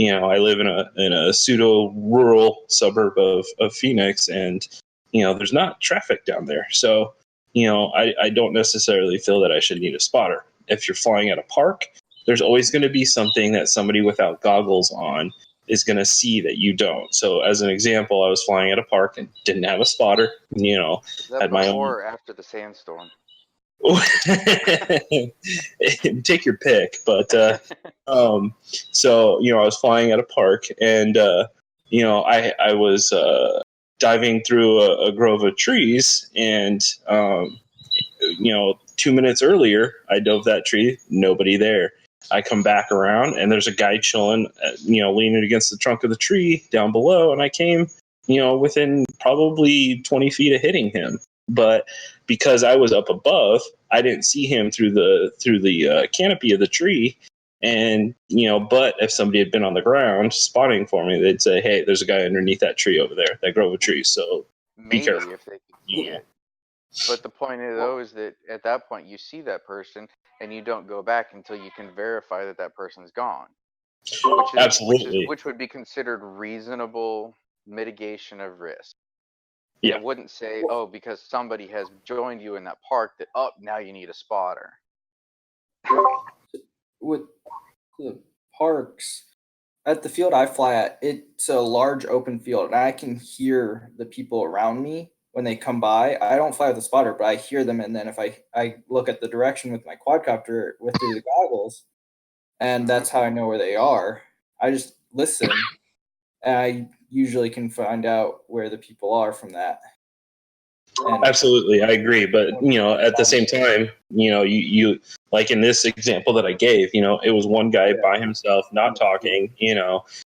I live in a pseudo rural suburb of Phoenix, and there's not traffic down there. So I don't necessarily feel that I should need a spotter. If you're flying at a park, there's always going to be something that somebody without goggles on is going to see that you don't. So as an example, I was flying at a park and didn't have a spotter. Is that had my before own. or after the sandstorm? Take your pick, but so I was flying at a park, and I was diving through a grove of trees, and 2 minutes earlier I dove that tree, nobody there. I come back around and there's a guy chilling, leaning against the trunk of the tree down below, and I came within probably 20 feet of hitting him. But because I was up above, I didn't see him through the canopy of the tree. And but if somebody had been on the ground spotting for me, they'd say, "Hey, there's a guy underneath that tree over there, that grove of trees." So be Maybe careful. if they could see it. But the point though is that at that point you see that person and you don't go back until you can verify that that person's gone. Absolutely. Which would be considered reasonable mitigation of risk. Yeah. It wouldn't say, oh, because somebody has joined you in that park that, now you need a spotter. With the parks, at the field I fly at, it's a large open field, and I can hear the people around me when they come by. I don't fly with a spotter, but I hear them, and then if I look at the direction with my quadcopter through the goggles, and that's how I know where they are. I just listen, and I usually can find out where the people are from that. And absolutely, I agree. But at the same time, you like in this example that I gave, it was one guy by himself, not talking,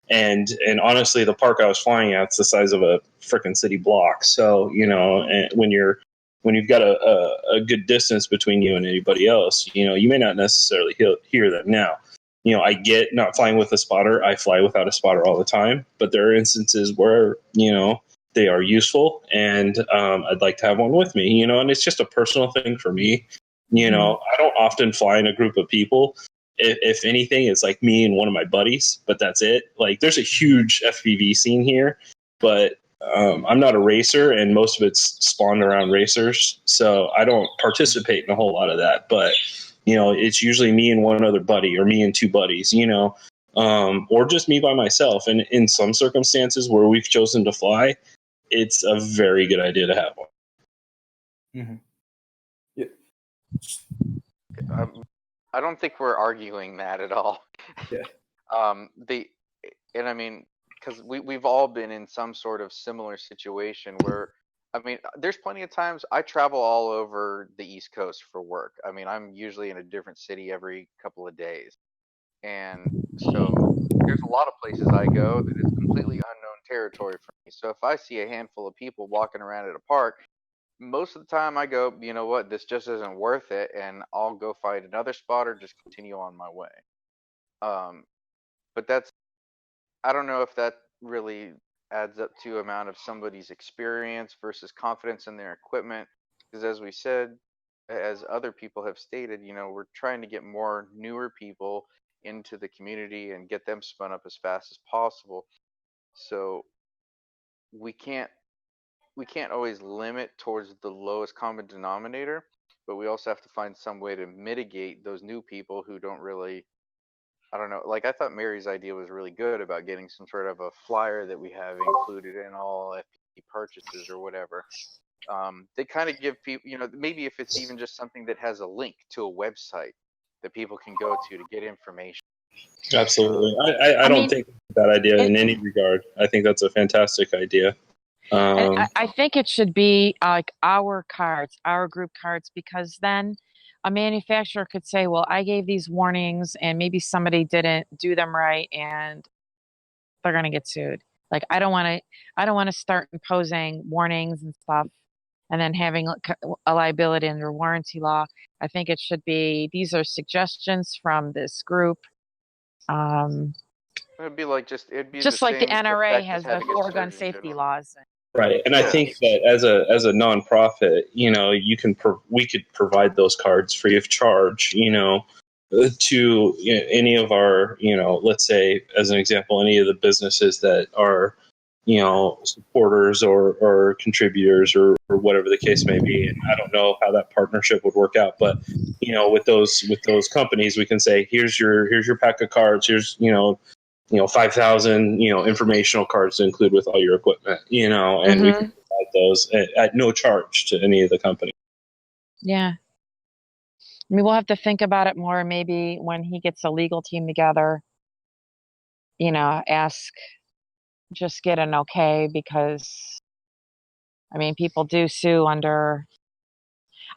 and honestly, the park I was flying at's the size of a freaking city block. So and when you've got a good distance between you and anybody else, you may not necessarily hear them. Now, I get not flying with a spotter. I fly without a spotter all the time, but there are instances where they are useful, and I'd like to have one with me, and it's just a personal thing for me. I don't often fly in a group of people. If anything, it's like me and one of my buddies, but that's it. Like, there's a huge FPV scene here, but I'm not a racer, and most of it's spawned around racers, so I don't participate in a whole lot of that. But it's usually me and one other buddy, or me and two buddies, or just me by myself. And in some circumstances where we've chosen to fly, it's a very good idea to have one. Mm-hmm. Yeah. I don't think we're arguing that at all. Yeah. And I mean, because we've all been in some sort of similar situation where I mean, there's plenty of times I travel all over the East Coast for work. I mean, I'm usually in a different city every couple of days. And so there's a lot of places I go that it's completely unknown territory for me. So if I see a handful of people walking around at a park, most of the time I go, you know what, this just isn't worth it, and I'll go find another spot or just continue on my way. Um, but that's, I don't know if that really adds up to amount of somebody's experience versus confidence in their equipment. Because as we said, as other people have stated, you know, we're trying to get more newer people into the community and get them spun up as fast as possible. So we can't we can't always limit towards the lowest common denominator, but we also have to find some way to mitigate those new people who don't really, I don't know, like I thought Mary's idea was really good about getting some sort of a flyer that we have included in all FPV purchases or whatever. They kind of give people, you know, maybe if it's even just something that has a link to a website that people can go to get information. Absolutely. I don't mean, think it's a bad idea it- in any regard. I think that's a fantastic idea. And I think it should be like our cards, our group cards, because then a manufacturer could say, well, I gave these warnings and maybe somebody didn't do them right and they're going to get sued. Like, I don't want to start imposing warnings and stuff and then having a liability under warranty law. I think it should be, these are suggestions from this group. It'd be like it'd be the Just like the same NRA effect as has the having a 4-gun surgeon safety general. laws. Right, and I Yeah. think that as a nonprofit, you know, we could provide those cards free of charge, you know, to any of our, you know, let's say as an example, any of the businesses that are, you know, supporters or contributors or whatever the case may be. And I don't know how that partnership would work out, but you know, with those companies, we can say, here's your pack of cards, here's, you know, 5,000, you know, informational cards to include with all your equipment, you know, and we can provide those at no charge to any of the company. Yeah. I mean, we'll have to think about it more. Maybe when he gets a legal team together, you know, just get an okay, because, I mean, people do sue under,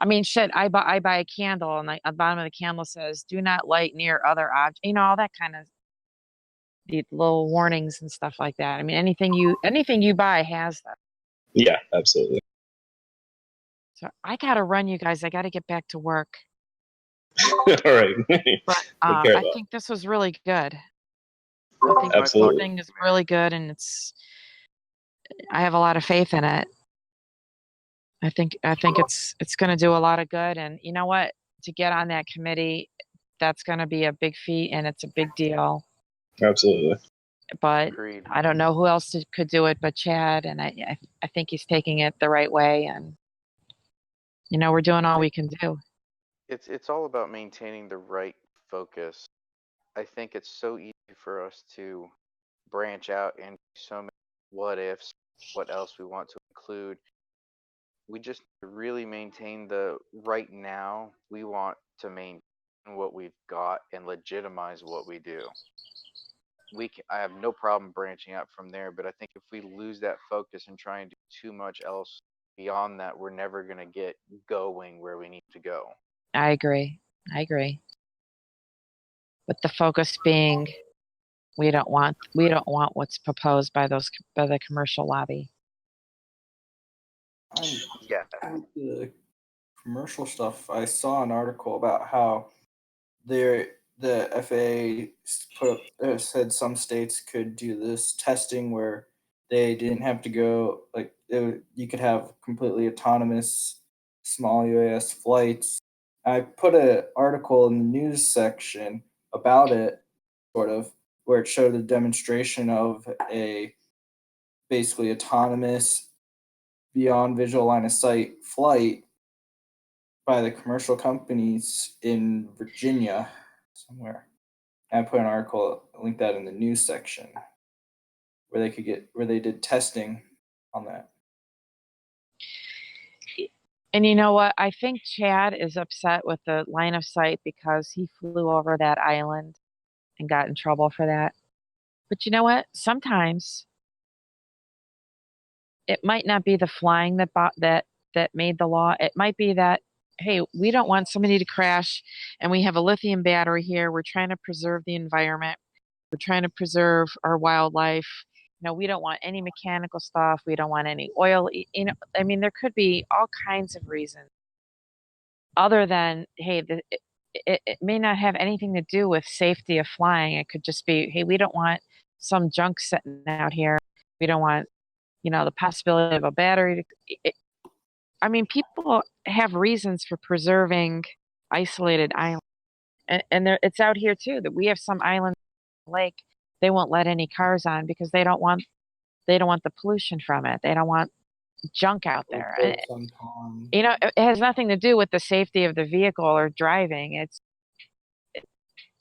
I mean, shit, I buy a candle and like at the bottom of the candle says, do not light near other objects, you know, all that kind of, the little warnings and stuff like that. I mean, anything you buy has that. Yeah, absolutely. So I gotta run, you guys. I gotta get back to work. All right. But I think this was really good. I think the Absolutely. thing is really good, and I have a lot of faith in it. I think it's going to do a lot of good, and you know what? To get on that committee, that's going to be a big feat, and it's a big deal. Absolutely. But Agreed. I don't know who else could do it but Chad, and I think he's taking it the right way, and you know, we're doing all we can do. It's all about maintaining the right focus. I think it's so easy for us to branch out into so many what ifs, what else we want to include. We just really maintain the right now. We want to maintain what we've got and legitimize what we do. I have no problem branching out from there, but I think if we lose that focus and try and do too much else beyond that, we're never going to get going where we need to go. I agree. With the focus being, we don't want what's proposed by the commercial lobby. Yeah. The commercial stuff, I saw an article about how the FAA said some states could do this testing where they didn't have to go, like you could have completely autonomous small UAS flights. I put an article in the news section about it, sort of, where it showed a demonstration of a basically autonomous beyond visual line of sight flight by the commercial companies in Virginia somewhere. And I put an article, link that in the news section, where they did testing on that. And you know what? I think Chad is upset with the line of sight because he flew over that island and got in trouble for that. But you know what? Sometimes it might not be the flying that made the law. It might be that, hey, we don't want somebody to crash, and we have a lithium battery here. We're trying to preserve the environment. We're trying to preserve our wildlife. We don't want any mechanical stuff. We don't want any oil. I mean, there could be all kinds of reasons other than, hey, it may not have anything to do with safety of flying. It could just be, hey, we don't want some junk sitting out here. We don't want, the possibility of a battery. I mean, people have reasons for preserving isolated islands, and it's out here too that we have some islands lake they won't let any cars on because they don't want the pollution from it. They don't want junk out there. It has nothing to do with the safety of the vehicle or driving.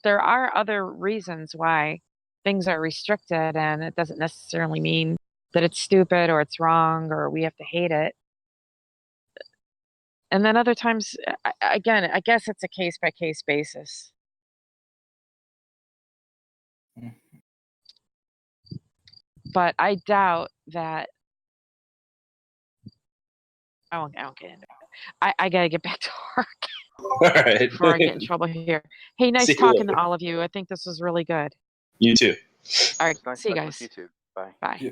There are other reasons why things are restricted, and it doesn't necessarily mean that it's stupid or it's wrong or we have to hate it. And then other times, again, I guess it's a case by case basis. But I doubt that. I won't get into it. I gotta get back to work. All right. Before I get in trouble here. Hey, nice talking to all of you. I think this was really good. You too. All right, Nice see you talking guys. with you too. Bye. Bye. Yeah.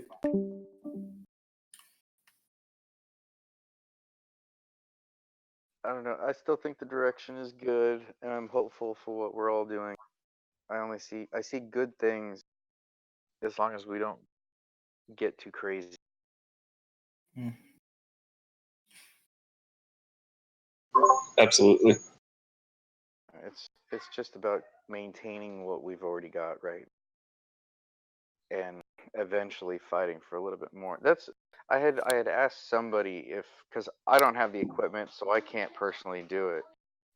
I don't know. I still think the direction is good, and I'm hopeful for what we're all doing. I see good things as long as we don't get too crazy. Absolutely. It's just about maintaining what we've already got, right? And eventually fighting for a little bit more. I had asked somebody if, because I don't have the equipment, so I can't personally do it.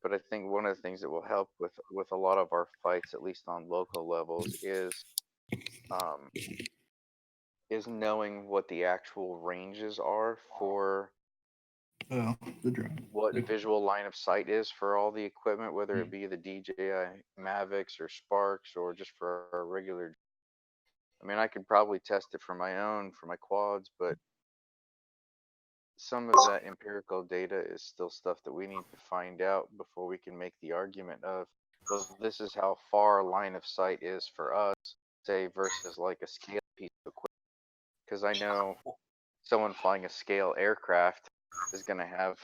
But I think one of the things that will help with a lot of our fights, at least on local levels, is knowing what the actual ranges are for the drone. what visual line of sight is for all the equipment, whether it be the DJI Mavics or Sparks or just for our regular. I mean, I could probably test it for my quads, but some of that empirical data is still stuff that we need to find out before we can make the argument of, well, this is how far line of sight is for us, say, versus like a scale piece of equipment. Because I know someone flying a scale aircraft is going to have,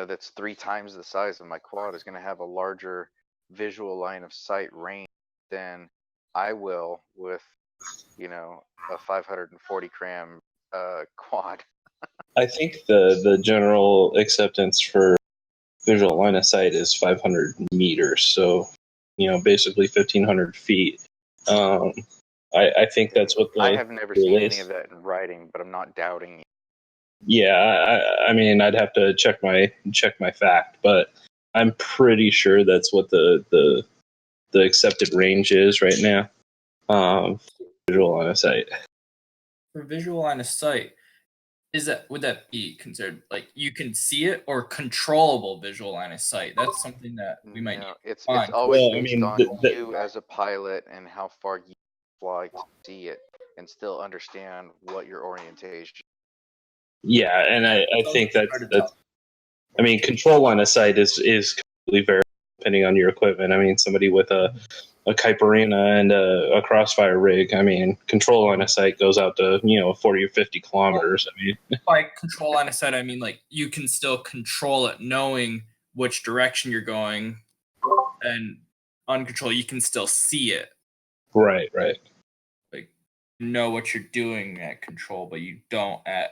that's 3 times the size of my quad, is going to have a larger visual line of sight range than I will with, a 540 cram quad. I think the general acceptance for visual line of sight is 500 meters, so basically 1,500 feet. I think that's what I have never seen any of that in writing, but I'm not doubting you. Yeah, I mean, I'd have to check my fact, but I'm pretty sure that's what the accepted range is right now. Visual line of sight. For visual line of sight, would that be considered like you can see it, or controllable visual line of sight? That's something that we might need. It's always based on the you as a pilot and how far you fly to see it and still understand what your orientation. Yeah, and I think that's I mean, control line of sight is completely variable depending on your equipment. I mean, somebody with a Kuiperina and a Crossfire rig, I mean, control line of sight goes out to 40 or 50 kilometers. I mean, by control line of sight, I mean like you can still control it, knowing which direction you're going, and uncontrolled, you can still see it. Right. Like know what you're doing at control, but you don't at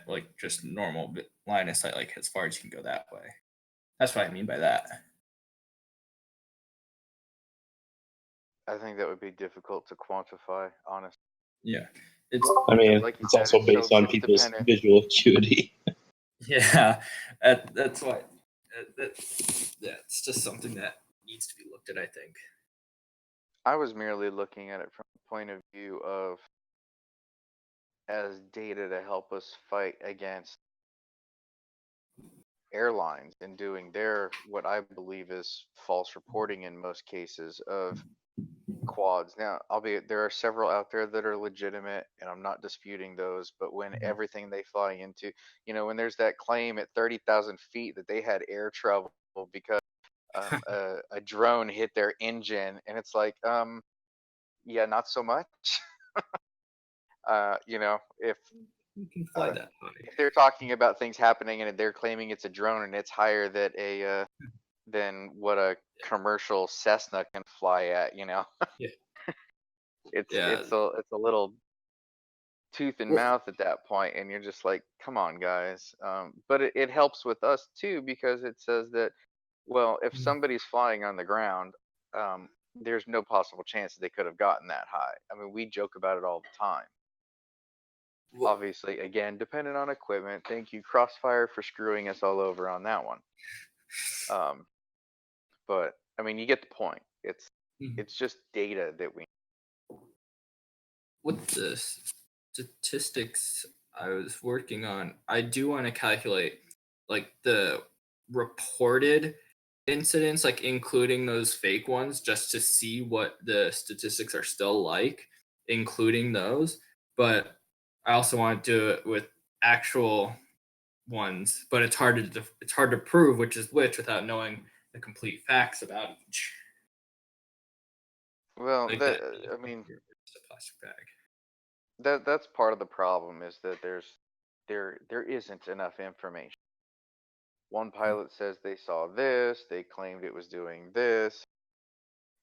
like just normal line of sight, like as far as you can go that way. That's what I mean by that. I think that would be difficult to quantify, honestly. Yeah, it's also based on people's visual acuity. Yeah, that's why. It's just something that needs to be looked at, I think. I was merely looking at it from the point of view of as data to help us fight against airlines and doing their what I believe is false reporting in most cases of quads. Now, albeit there are several out there that are legitimate, and I'm not disputing those. But when everything they fly into, when there's that claim at 30,000 feet that they had air trouble because a drone hit their engine, and it's like, yeah, not so much. If You can fly that high. if they're talking about things happening and they're claiming it's a drone and it's higher than what a commercial Cessna can fly at, Yeah. it's Yeah. it's a little tooth and mouth at that point, and you're just like, come on, guys. But it helps with us too, because it says that, well, if somebody's flying on the ground, there's no possible chance that they could have gotten that high. I mean, we joke about it all the time. Obviously, again, depending on equipment. Thank you, Crossfire, for screwing us all over on that one. But I mean, you get the point. It's just data that we. With the statistics I was working on, I do want to calculate like the reported incidents, like including those fake ones, just to see what the statistics are still like, including those. But I also want to do it with actual ones, but it's hard to prove which is which without knowing the complete facts about each. Well, Like that that, I mean, it's a plastic bag. that's part of the problem, is that there isn't enough information. One pilot says they saw this, they claimed it was doing this.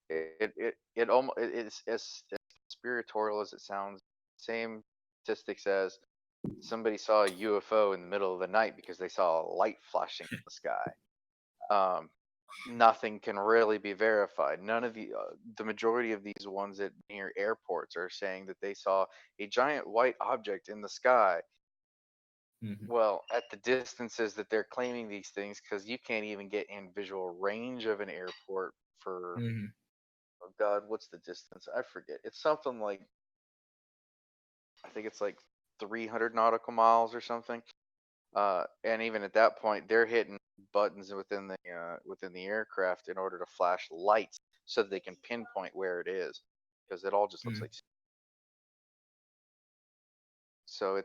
It's as conspiratorial as it sounds. Same statistics as somebody saw a UFO in the middle of the night because they saw a light flashing in the sky. Nothing can really be verified. None of the majority of these ones at near airports are saying that they saw a giant white object in the sky. Well, at the distances that they're claiming these things, because you can't even get in visual range of an airport for, oh God, what's the distance? I forget. It's something like, I think it's like 300 nautical miles or something. And even at that point, they're hitting buttons within the aircraft in order to flash lights so that they can pinpoint where it is, because it all just looks like. So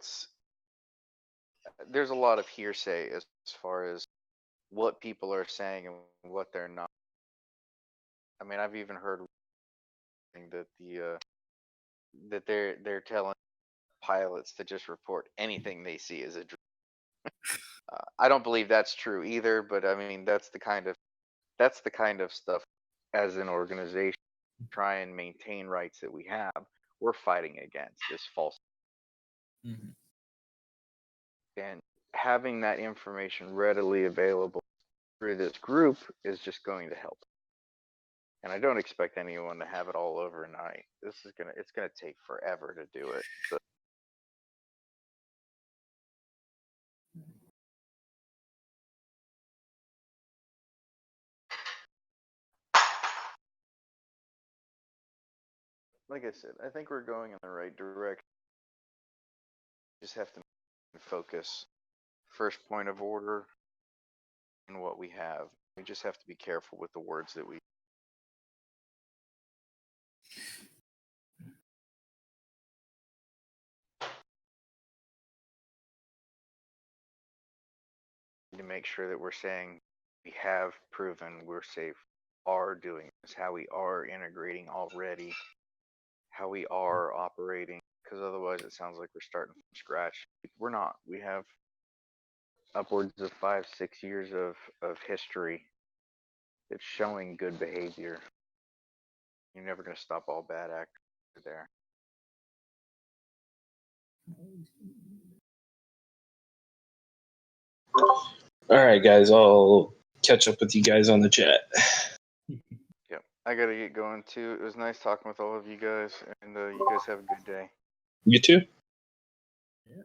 there's a lot of hearsay as far as what people are saying and what they're not. I mean, I've even heard that that they're telling pilots to just report anything they see as a drone. I don't believe that's true either, but I mean, that's the kind of stuff as an organization try and maintain rights that we have, we're fighting against this false. And having that information readily available through this group is just going to help. And I don't expect anyone to have it all overnight. It's gonna take forever to do it. So. Like I said, I think we're going in the right direction. Just have to focus. First point of order in what we have. We just have to be careful with the words that we. To make sure that we're saying we have proven we're safe, are doing this, how we are integrating already, how we are operating, because otherwise it sounds like we're starting from scratch. We're not. We have upwards of 5-6 years of history that's showing good behavior. You're never going to stop all bad actors there. All right, guys. I'll catch up with you guys on the chat. Yep. I got to get going too. It was nice talking with all of you guys, and you guys have a good day. You too. Yeah.